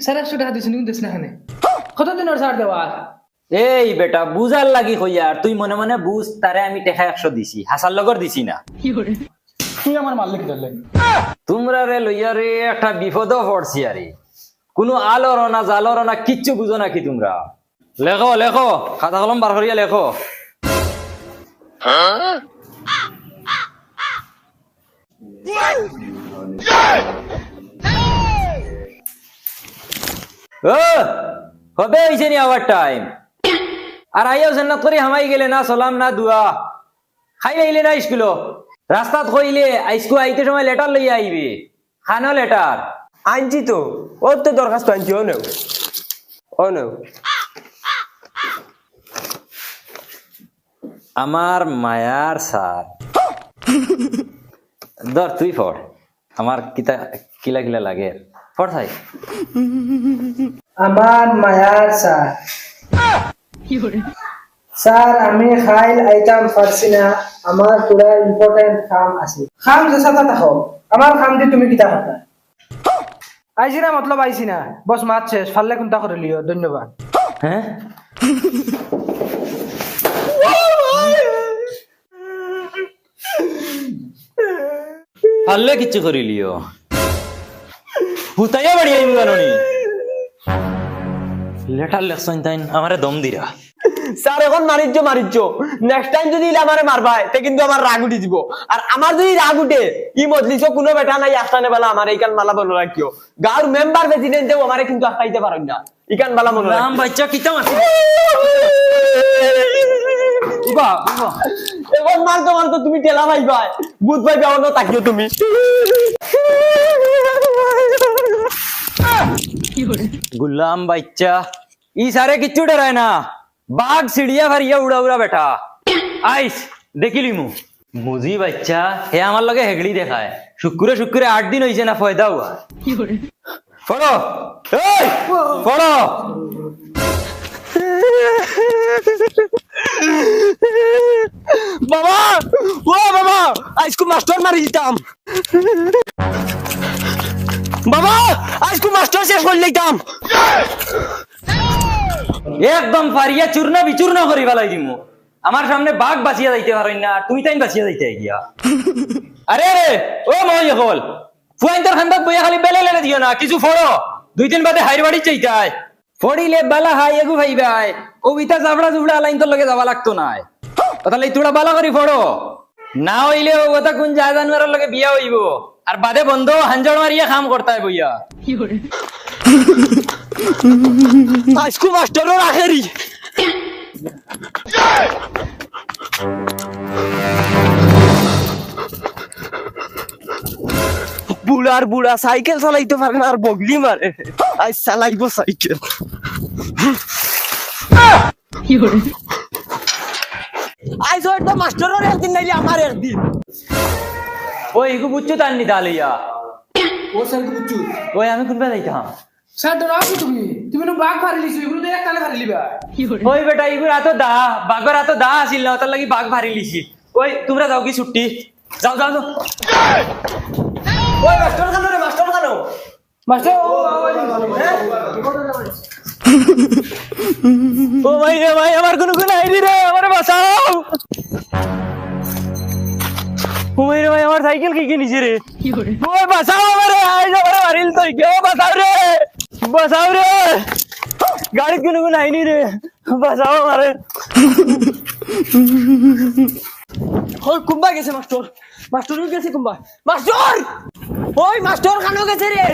স্যার 100 টাকা দিছেন কিন্তু দেশ না এখানে কতদিনের ছাড় দেওয়া এই বেটা বুঝার লাগি কইয়ার তুই মনে মনে বুঝ তারে আমি টাকা 100 দিছি হাসার লগর দিছি না তুই আমার মারলে কি ধরলে তোমরা রে লইয়া রে একটা বিপদ পড়ছি আরে কোনো আলোর না জালর না কিচ্ছু বুঝো নাকি তোমরা লেখো লেখো খাতা কলম বার করিয়া লেখো হবে হয়েছে নি আবার টাইম আর আইয়াও জান্নাত করে হামাই গেলে না সালাম না দুয়া খাই আইলে না স্কুল রাস্তাত কইলে আইসকু আইতে সময় লেটার লইয়া আইবে খানো লেটার আনছি তো ওর তো দরখাস্ত আনছি ও নেও আমার মায়ার স্যার ধর তুই পড় আমার কিতা কিলা কিলা লাগে পড় থাই আমার মায়ার স্যার স্যার আমি খাইল আইতাম পারছি না আমার পুরা ইম্পর্টেন্ট কাম আছে খাম যে সাথে থাকো আমার খাম দি তুমি কিতা কথা আইছি না মতলব আইছি না বস মাত শেষ ফাললে কোনটা করে লিও ধন্যবাদ হ্যাঁ পারলে কিচ্ছু করিলিও হুতাইয়া বাড়ি আইবি কারণে লেটার লেখছেন তাই আমারে দম দিরা স্যার এখন মারিচ্ছ নেক্সট টাইম যদি আমারে মারবাই তে কিন্তু আমার রাগ উঠি দিব আর আমার যদি রাগ উঠে ই মজলিসও কোনো বেটা নাই আস্তানে বেলা আমার এইখান মালা বলো রাখিও গাঁর মেম্বার প্রেসিডেন্টেও আমারে কিন্তু আস্তাইতে পারেন না ইকান বালা মনে রাম বাচ্চা কিতা মারছি এখন মারতো তুমি টেলা পাইবা বুধ পাইবা অন্য তাকিও তুমি गुलाम बच्चा ई सारे किच्चू डराय ना बाघ सीढ़िया भरिया उड़ा उड़ा बैठा आइस देखिली मु मुजी बच्चा हे आमार लगे हेगड़ी देखा है शुक्रे शुक्रे 8 दिन होइছে না ফায়দা हुआ पढ़ो ओय पढ़ो বাবা ও বাবা আজকে মাস্টার মারি দিতাম বাবা আজকে মাস্টার শেষ করে লইতাম একদম ফারিয়া চূর্ণ বিচূর্ণ করি ফেলাই দিমু আমার সামনে বাঘ বাঁচিয়া যাইতে পারেন না তুই তাই বাঁচিয়া যাইতে গিয়া আরে রে ও মই হল ফুয়াইন্তর খান্দাত বইয়া খালি বেলে লেলে দিও না কিছু ফড়ো 2 দিন বাদে হাইর বাড়ি চাইতাই ফড়িলে বালা হাই এগু ভাইবাই ও বিতা জাবড়া জুবড়া লাইন তোর লগে যাওয়া লাগতো না তাহলে তোরা বালা করি ফড়ো না হইলে ওটা কোন যায় জানুয়ারের লগে বিয়া হইব আর বাদে বন্ধ হাঞ্জড় মারিয়া কাম করতে হয় বইয়া আজকে মাস্টারের আখেরি বুড়ার বুড়া সাইকেল চালাইতে পারে না আর বগলি মারে আজ চালাইব সাইকেল আজ হয়তো মাস্টারের একদিন নাইলে আমার একদিন ওই ইগু বুচ্চু তান্নি তালিয়া ও স্যার কি বুঝছো ওই আমি কোনবা যাইতাম স্যার ডরাও তুমি নো বাঘ ফারি লিছো এগুলো তো এক কালে ফারি লিবা ওই বেটা ইগুর এত দা বাগর এত দা আসিল না তার লাগি বাঘ ভারি লিছি ওই তোমরা যাও কি ছুটি যাও যাও যাও ওই মাস্টার খানো রে মাস্টার খানো মাস্টার ও ভাই রে ভাই আমার কোনো গুণ আইনি রে আমারে বাঁচাও ও ভাই রে ভাই আমার সাইকেল কি নিছে রে ওই বাঁচাও আমারে আইজ আমারে মারিল তো কেউ বাঁচাও রে গাড়ি কোনো গুণ আইনি রে বাঁচাও আমারে ওই কুম্বা গেছে মাস্টার মাস্টারও গেছে কুম্বা মাস্টার ওই মাস্টার খানো গেছে রে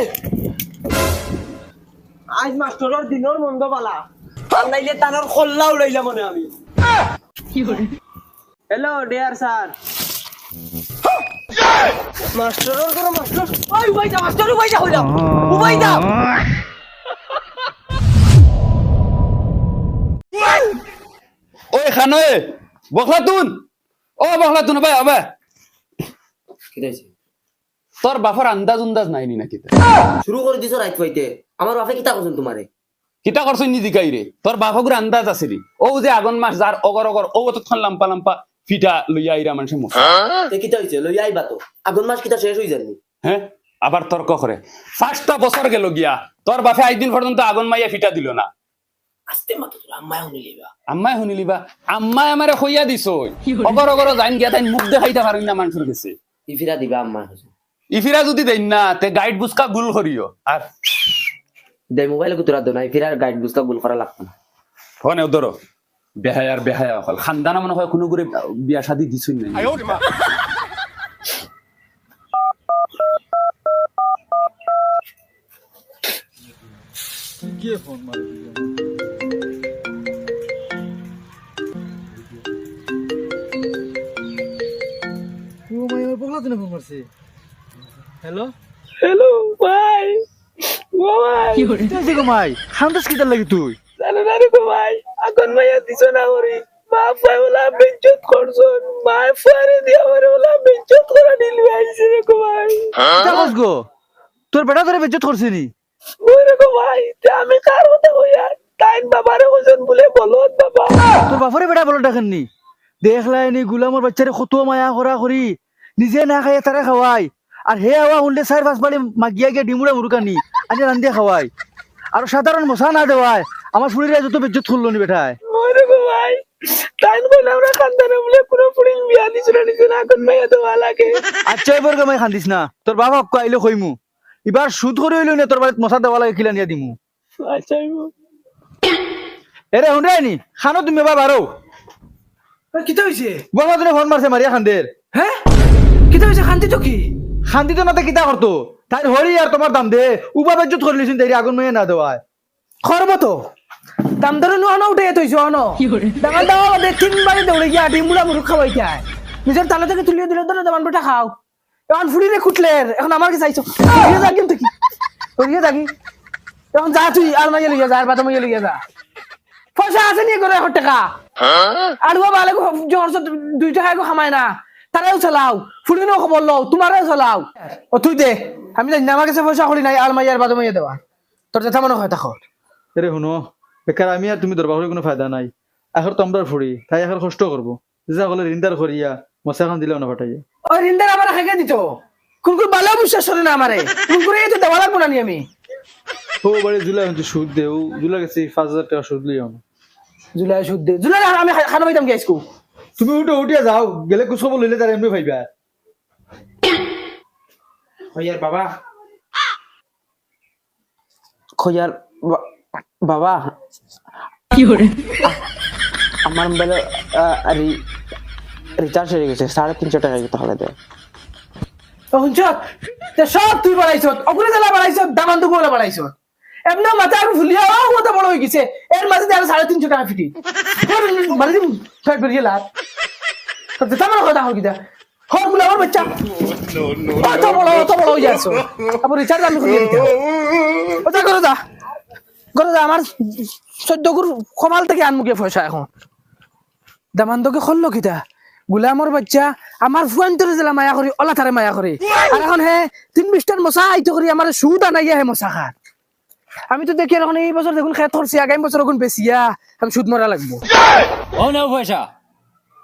আজ মাস্টারের দিনের মন্দ বালা আর নাইলে তানোর খোল্লা উড়াইলা মনে আমি হ্যালো ডিয়ার স্যার মাস্টারের করে মাস্টার ওই উবাই যা মাস্টার উবাই যা হইলাম উবাই যা ওই খানোয়ে বখলাতুন ও বখলাতুন ভাই আবে কি হইছে তোর বাফার আন্দাজ উন্দাজ নাইনি নাকি শুরু করে দিছো রাইত পাইতে আমার বাপে কিতা করছেন তোমারে কিতা করছই নি দিকাই রে তোর বাফাগুর আন্দাজ আছে রে ও যে আগুন মাস যার অগর অগর ও ততক্ষণ লাম্পা লাম্পা ফিটা লইয়া আইরা মানুষের মুখ তে কিতা হইছে লই আইবা তো আগুন মাস কিতা শেষ হই যাননি হ্যাঁ আবার তর্ক করে 5টা বছর গেল গিয়া তোর বাপে আজ দিন পর্যন্ত আগুন মাইয়া ফিটা দিল না আস্তে মাতো তোর আম্মায় শুনি লিবা আম্মাই শুনিলিবা আম্মাই আমারে কইয়া দিছ অগর অগর যাইন গিয়া তাই মুখ দেখাইতে পারুন না মানুষের কাছে ইফিরা দিবা আম্মা ইফিরা যদি দেন না তে গাইড বুসকা গুল করিও আর দে মোবাইলে কুতুরা দো না ইফিরার গাইড বুঝতা গুল করা লাগতো না ফোনে ধরো বেহায়ার বেহায়া হল খানদানা মনে হয় কোনো করে বিয়া শাদি দিছুই নাই হ্যালো হ্যালো ভাই ভাই কি হইছে গো মাই খান্দাস কিটা লাগি তুই জানো না রে ভাই আগুন মাইয়া দিছো না ওরে মা ফাই ওলা বেজ্জত করছন মা ফারে দিয়া ওরে ওলা বেজ্জত করা দিলি আইছে রে ভাই কাগজ গো তোর বেটা ধরে বেজ্জত করছিস নি ওই রে ভাই তে আমি কার হতে হইয়া তাইন বাবারে ওজন বলে বলত বাবা তোর বাপরে বেটা বলো দেখেন নি দেখলাই নি গুলামর বাচ্চারে কত মায়া করা করি নিজে না খাইয়া তারা খাওয়াই আর হে আওয়া উল্লে 4-5 বাড়ি মাগিয়া গিয়া ডিমুড়া মুরুকানি আনি রান্দিয়া খাওয়াই আর সাধারণ মশা না দেওয়ায় আমার শরীরে যত বেজ্জত করলো নি বেটায় ওই রে ভাই তাইন বলে আমরা খানদানে বলে পুরো পুরি বিয়া দিছ না আগুন মাইয়া দেওয়া লাগে আচ্ছা এবার গামাই খান্দিস না তোর বাবা আইলে কইমু এবার সুদ করে হইলো না তোর বাড়িতে মশা দেওয়া লাগে কিলা নিয়া দিমু আচ্ছা এরে হুন্ডে নি খানো তুমি বাবা আরো কিতা হইছে বলা তুমি ফোন মারছে মারিয়া খান্দের হ্যাঁ কিতা হইছে শান্তি তো কি শান্তি তো নাতে কিতা করতো তাই হরি আর তোমার দাম দে উবা বেজ্জত করে লিছিন তাই আগুন মেয়ে না দেওয়ায় খরব তো দাম ধরে নো উঠে তৈছো অন ডাঙা ডাঙা দে 3 বারে দৌড়ে গিয়া ডিমুড়া মুরুখ খাওয়াই যায় নিজের তালা থেকে তুলিয়ে দিলে ধরে দামান বেটা খাও এখন ফুড়িরে কুটলের এখন আমার কি চাইছো ওইয়ে যা কিন্তু কি ওইয়ে যা কি এখন যা তুই আর মাইয়া লইয়া যা আর বাদ মাইয়া লইয়া যা পয়সা আছে নি করে 100 টাকা আর ও বালে জোর 2 টাকা কো খামায় না তারাও চালাও ফুড়িনো খবর লও তোমারও চালাও ও তুই দে আমি জানি না আমার কাছে পয়সা করি নাই আর মাইয়া আর বাদ মাইয়া দেওয়া তোর যেটা মনে হয় দেখো এরে শুনো বেকার আমি আর তুমি দরবার করে কোনো ফায়দা নাই এখন তো আমরা ফুড়ি তাই এখন কষ্ট করবো যা বলে রিন্দার করিয়া মশা খান দিলেও না ফাটাইয়া ওই রিন্দার আবার খেকে দিত কোন কোন ভালো বিশ্বাস করে না আমারে কোন করে তো দেওয়া লাগবো না নি আমি ও বাড়ি জুলাই হচ্ছে সুদ দেও জুলাই গেছে 5000 টাকা সুদ লিও না জুলাই সুদ দে জুলাই আমি খানা পাইতাম গেছকু তুমি উঠিয়া যাও গেলে কুসব লইলে তার এমনি ভাইবা হইয়ার বাবা খোয়ার বাবা কি করে আমার মোবাইলে রিচার্জ হয়ে গেছে 350 টাকা তাহলে দে তখন চক তে সব তুই বাড়াইছ অগুরে জেলা বাড়াইছ দামান তো গোলা বাড়াইছ এমন মাথা আর ফুলিয়া ও মতো বড় হয়ে গেছে এর মাঝে আর 350 টাকা ফিটি মানে দিন ফেট বেরিয়ে লাভ তো তেমন কথা হল কিটা হর গুলা আমার বাচ্চা তো বড় হয়ে যাচ্ছ আবার রিচার্জ আমি খুলে দিতে ওটা করে যা আমার 14 গুর কমাল থেকে আনমুকে পয়সা এখন দামান তোকে খললো কিটা গুলামর বাচ্চা আমার ফুয়ান্তরে জেলা মায়া করি ওলা তারে মায়া করি আর এখন হে 3-20টার মশা আইতো করি আমার সুদ আনাইয়া হে মশা খার আমি তো দেখি এখন এই বছর দেখুন খেত করছি আগামী বছর এখন বেশিয়া আমি সুদ মরা লাগবো ও নাও পয়সা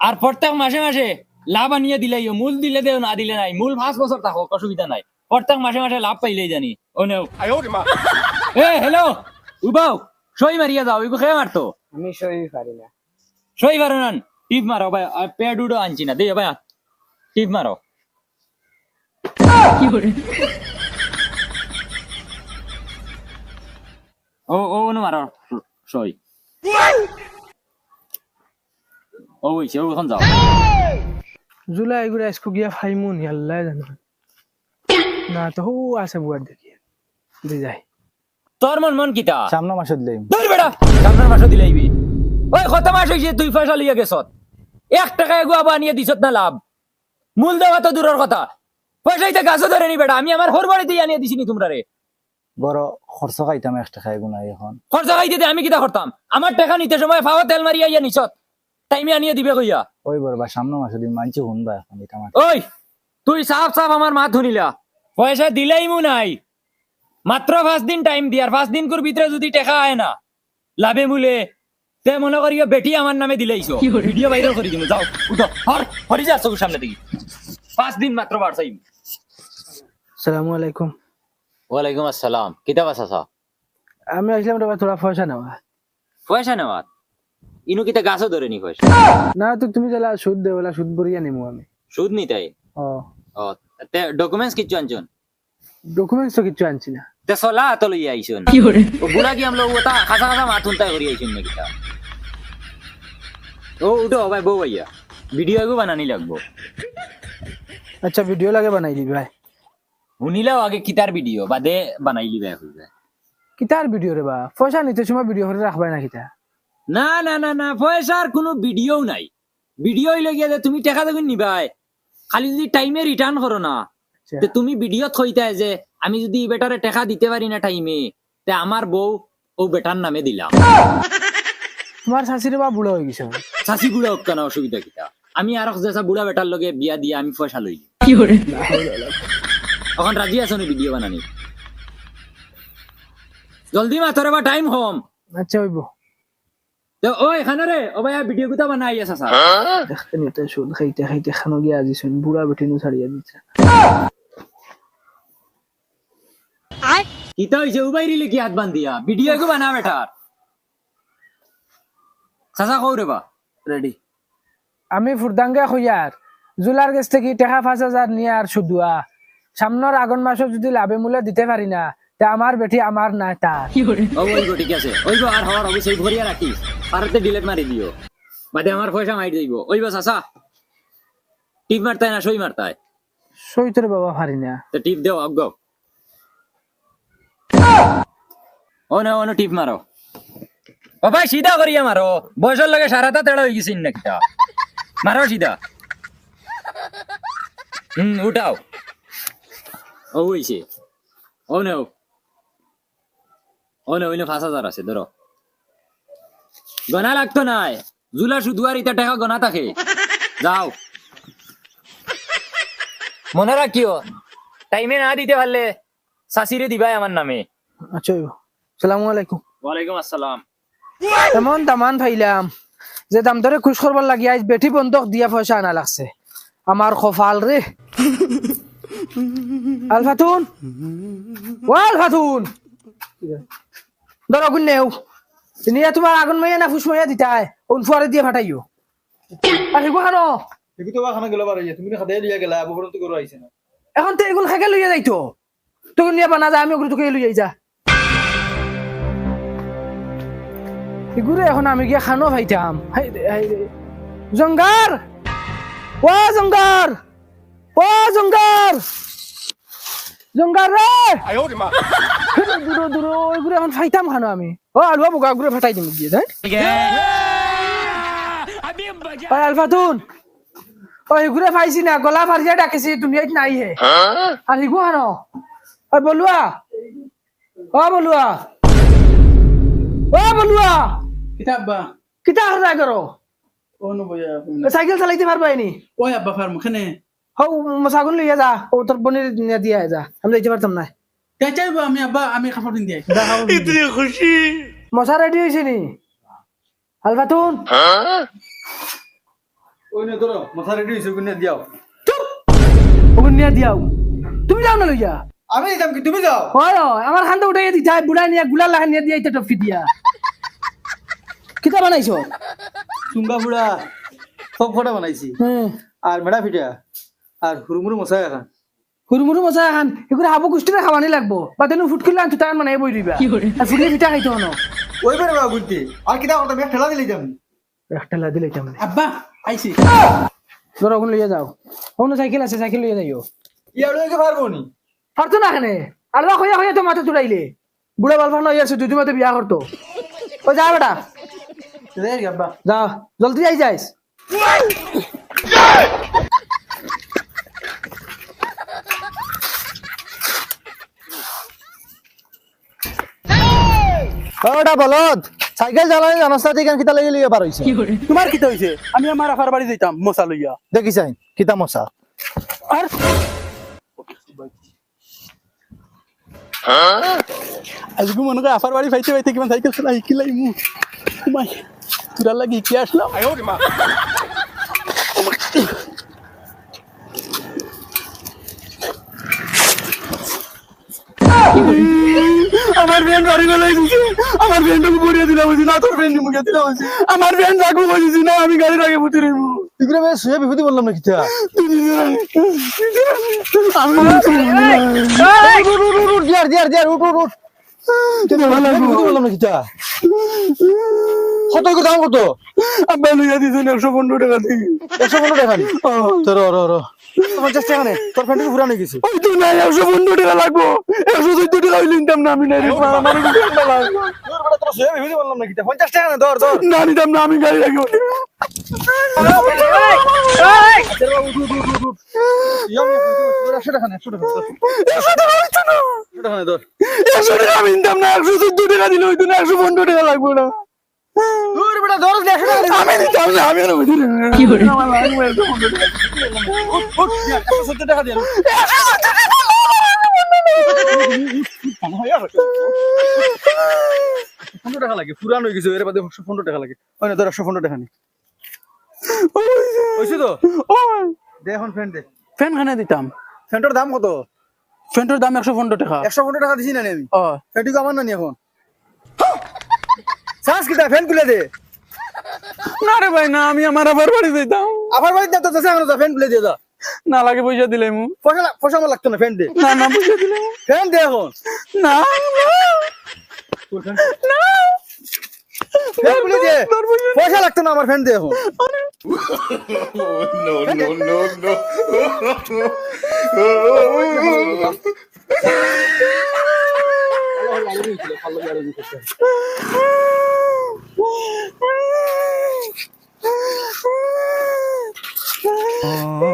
আর প্রত্যেক মাসে মাসে লাভ আনিয়ে দিলাইও মূল দিলে দেও না দিলে নাই মূল 5 বছর থাকো অসুবিধা নাই প্রত্যেক মাসে মাসে লাভ পাইলেই জানি ও নাও এ হ্যালো উবাও সই মারিয়া যাও ইগো খেয়ে মারতো আমি সই পারি না সই পারো না টিপ মারো ভাই পেড উডো আনছি না দে ভাই টিপ মারো কি করে ও নো মারো সই ও হইছে ও এখন যাও জুলাই এগুলো আজকে গিয়া ফাইমুন আল্লাহ জানো না তো হু আছে বুয়ার দেখি দি যাই তোর মন কিতা সামনে মাসে দিলাম ধর বেটা সামনের মাসে দিলাইবি ওই কত মাস হইছে তুই পয়সা লিয়ে গেছত 1 টাকা এগু আবার নিয়ে দিছত না লাভ মূল দেওয়া তো দূরের কথা পয়সাইতে গাছও ধরে নি বেটা আমি আমার ঘর বাড়িতে আনিয়ে দিছিনি তোমরা রে বড় খরচ খাইতাম 1 টাকা গুনাই এখন খরচা খাইতে দে আমি কিতা করতাম আমার টাকা নিতে সময় ফাওয়া তেল মারিয়া ইয়া নিছত টাইমে আনিয়ে দিবে কইয়া ওই বড় বা সামনে মাসে দিন মানছি শুনবা এখন এটা আমার ওই তুই সাফ সাফ আমার মা ধুনিলা পয়সা দিলাই মু নাই মাত্র 5 দিন টাইম দিয়ার 5 দিন কর ভিতরে যদি টাকা আয় না লাভে মূলে তে মনে করিও বেটি আমার নামে দিলাইছো ভিডিও ভাইরাল করে দিমু যাও উঠো হরি যা চোখের সামনে দেখি 5 দিন মাত্র বাড়ছাই আসসালামু আলাইকুম ওয়ালাইকুম আসসালাম কিতা বাসাসা আমি আসলাম রে থোড়া পয়সা নেওয়া পয়সা নেওয়া ইনু কিতা গাছও ধরে নি পয়সা না তো তুমি যারা সুদ দেওলা সুদ ভরিয়া নিমু আমি সুদ নিতাই ও ও তে ডকুমেন্টস কিচ্ছু আনছুন ডকুমেন্টস তো কিছু আনছি না তে সলা তো লই আইছুন ও বুড়া কি আমলো ওটা খাসা খাসা মাথুন তাই করি আইছুন নাকি তা ও উঠো ভাই বউ ভাইয়া ভিডিও এগো বানানি লাগবো আচ্ছা ভিডিও লাগে বানাই দিবি ভাই শুনিলাও আগে কিতার ভিডিও বাদে বানাইলি ভাই হইবে কিতার ভিডিও রে বা পয়সা নিতে সময় ভিডিও করে রাখবাই না কিতা না না না না পয়সার কোনো ভিডিও নাই ভিডিও লাগিয়ে যে তুমি টাকা দেখুন নিবাই খালি যদি টাইমে রিটার্ন করো না তে তুমি ভিডিও থইতা যে আমি যদি বেটারে টাকা দিতে পারি না টাইমে তে আমার বউ ও বেটার নামে দিলাম তোমার শাশুড়ি বা বুড়া হয়ে গেছে চাষি বুড়া হোক কেন অসুবিধা কিতা আমি আর যেসা বুড়া বেটার লগে বিয়া দিয়া আমি পয়সা লই এখন রাজি আছো নি ভিডিও বানানি জলদি মাতরে বা টাইম হোম আচ্ছা হইব তো ওই এখানে রে ও ভাই ভিডিও গুতা বানাই আছে স্যার দেখতে নিতে সুদ খাইতে খাইতে খানো গিয়া আজি শুন বুড়া বেটি নু ছাড়িয়া দিচ্ছে কিতা হইছে উবাইরি লিখি হাত বান্ধিয়া ভিডিও গো বানা বেটার সাসা কও রে বা রেডি আমি ফুরদাঙ্গা খুঁজার জুলার কাছ থেকে টাকা 5,000 নিয়ে আর শুধুয়া সামনের আগুন মাসে যদি লাভে মূল্য দিতে পারি না তা আমার বেটি আমার না তার ও ওই গো ঠিক আছে ওই গো আর হওয়ার অবশ্যই ভরিয়া রাখি পারতে ডিলিট মারি দিও বাদে আমার পয়সা মাইর যাইবো ওই বা সাসা টিপ মারতাই না সই মারতাই সই তোর বাবা পারি না তো টিপ দেও আগ ও না টিপ মারো ও ভাই সিধা করিয়া মারো বয়সের লগে সারাটা তেড়া হয়ে গেছিস নাকি মারো সিধা উঠাও ও হইছে ও নে 5,000 আছে ধরো গনা লাগতো নাই জুলা শুধুয়ার ইটা টাকা গনা থাকে যাও মনে রাখিও টাইমে না দিতে পারলে শাশিরে দিবাই আমার নামে আচ্ছা হইব আসসালামু আলাইকুম ওয়ালাইকুম আসসালাম এমন দামান ফাইলাম যে দাম ধরে খুশ করবার লাগি আজ বেটি বন্ধক দিয়া পয়সা আনা লাগছে আমার কপাল রে আলফাতুন ধরো গুণ নেও নিয়ে তোমার আগুন মাইয়া না ফুস মাইয়া দিতাই উনফুয়ারে দিয়ে ফাটাইও আর হেগো খানো এগুলো তো খানা গেল বারে তুমি খাতে লিয়া গেলা বড় তো করে আইছে না এখন তো এগুলো খাকে লইয়া যাইতো তোকে নিয়ে বানা যায় আমি ওগুলো তোকে লইয়া যা এগুলো এখন আমি গিয়ে খানো ভাইতাম জঙ্গার ও জঙ্গার ও জঙ্গার জঙ্গার রে দূর দূর ওইগুলো এখন ফাইতাম খানো আমি ও আলুয়া বোকা গুলো ফাটাই দিম গিয়ে তাই আলফাতুন ও এগুলো ফাইছি না গলা ফারিয়া ডাকেছি দুনিয়াত নাই হে আর হিগু হানো ও বলুয়া ও বলুয়া ও বলুয়া কিতাব বা কিতা হরা করো ও নো বয়া সাইকেল চালাইতে পারবা নি ওই আব্বা ফার্ম খানে হও মশাগুন লইয়া যা ও তোর বনের নিয়ে দিয়া যা আমি যাইতে পারতাম না কে চাইবো আমি আব্বা আমি কাপড় দিন দিই इतनी खुशी মশা রেডি হয়েছে নি আলফাতুন ওই নে ধরো মাথা রেডি হইছে গুনে দিও ওগুন নিয়ে দিয়াও তুমি যাও না লইয়া আমি যাম কি তুমি যাও হয় আমার খান্দা উঠাইয়া দিতা বুড়া নিয়ে গুলা লাগা নিয়ে দিয়া এটা টপি দিয়া কিতা বানাইছো চুঙ্গা বুড়া সব ফটা বানাইছি আর মেডা ফিটা আর হুরুমুরু মশা এখন হুরমুরু মশা খান এগুলো হাবু কুষ্টিরে খাওয়ানি লাগবো বা তেন ফুটকিলে আনতো তার মানে বই দিবা আর ফুটলে পিঠা খাইতো না ওই বেরে বা বুঝতে আর কিটা কথা ঠেলা দিলে যাম একটা লা দিলে কেমন আব্বা আইছি ধরো ওগুলো লিয়ে যাও ওগুলো সাইকেল আছে সাইকেল লিয়ে যাইও ইয়ার লইকে পারবো নি পারতো না এখানে আর হইয়া হইয়া তো মাথা চুড়াইলে বুড়া বালফান হয়ে আছে দুই মাতে বিয়া করতো ও যা বেটা যা জলদি আই যাইস ওটা বলদ সাইকেল চালাই জানাস না কিতা লাগি লিয়ে পার হইছে তোমার কি হইছে আমি আমার আফার বাড়ি যাইতাম মশা লইয়া দেখি চাই কিতা মশা আর আজকে মনে করে আফার বাড়ি পাইতে পাইতে কিমান সাইকেল চালাই কিলাই মু মাই তোরা লাগি কি আসলাম আমার ফ্রেন্ড গাড়ি গলাই দিছে আমার ফ্রেন্ডকে পড়িয়ে দিলাম বলছি না তোর ফ্রেন্ড মুখে দিলাম বলছি আমার ফ্রেন্ড রাখবো বলছি না আমি গাড়ির আগে পুঁতে রইবো তুই মে শুয়ে বিপদি বললাম না কিতা দিয়ার দিয়ার দিয়ার উঠ উঠ উঠ বিপদি বললাম না কিতা কত দাম কত আব্বা লইয়া দিছেন 115 টাকা দি 115 টাকা নি তো র 50 টাকা নে তোর ফ্রেন্ডকে পুরা নিয়ে গেছি ওই তো না 115 টাকা লাগবো 114 টাকা হইলে নিতাম না আমি না রে আমার ঠান্ডা লাগবে তোর শুয়ে বিপদি বললাম না কিতা 50 টাকা নে ধর ধর না নিতাম না আমি গাড়ি রাখবো আমি নিতাম না 114 টাকা দিলে হইতো না 115 টাকা লাগবো না আমি নিতাম না আমি কি করে টাকা লাগে পুরান হয়ে গেছে এর বাদে 115 টাকা লাগে ওই না তোর 115 টাকা নি হইছে তো দে এখন ফ্যান দে ফ্যান খানে দিতাম ফ্যানটার দাম কত ফ্যানটার দাম 115 টাকা 115 টাকা দিছি না আমি ও ফ্যানটিকে আমার না নি এখন সাস কিটা ফ্যান খুলে দে না রে ভাই না আমি আমার আবার বাড়ি যাইতাম আবার বাড়ি না তো দে এখন ফ্যান খুলে দে যা না লাগে পয়সা দিলে মু পয়সা আমার লাগতো না ফ্যান দে না না পয়সা দিলে ফ্যান দে এখন না না ফ্যান খুলে দে পয়সা লাগতো না আমার ফ্যান দে এখন Oh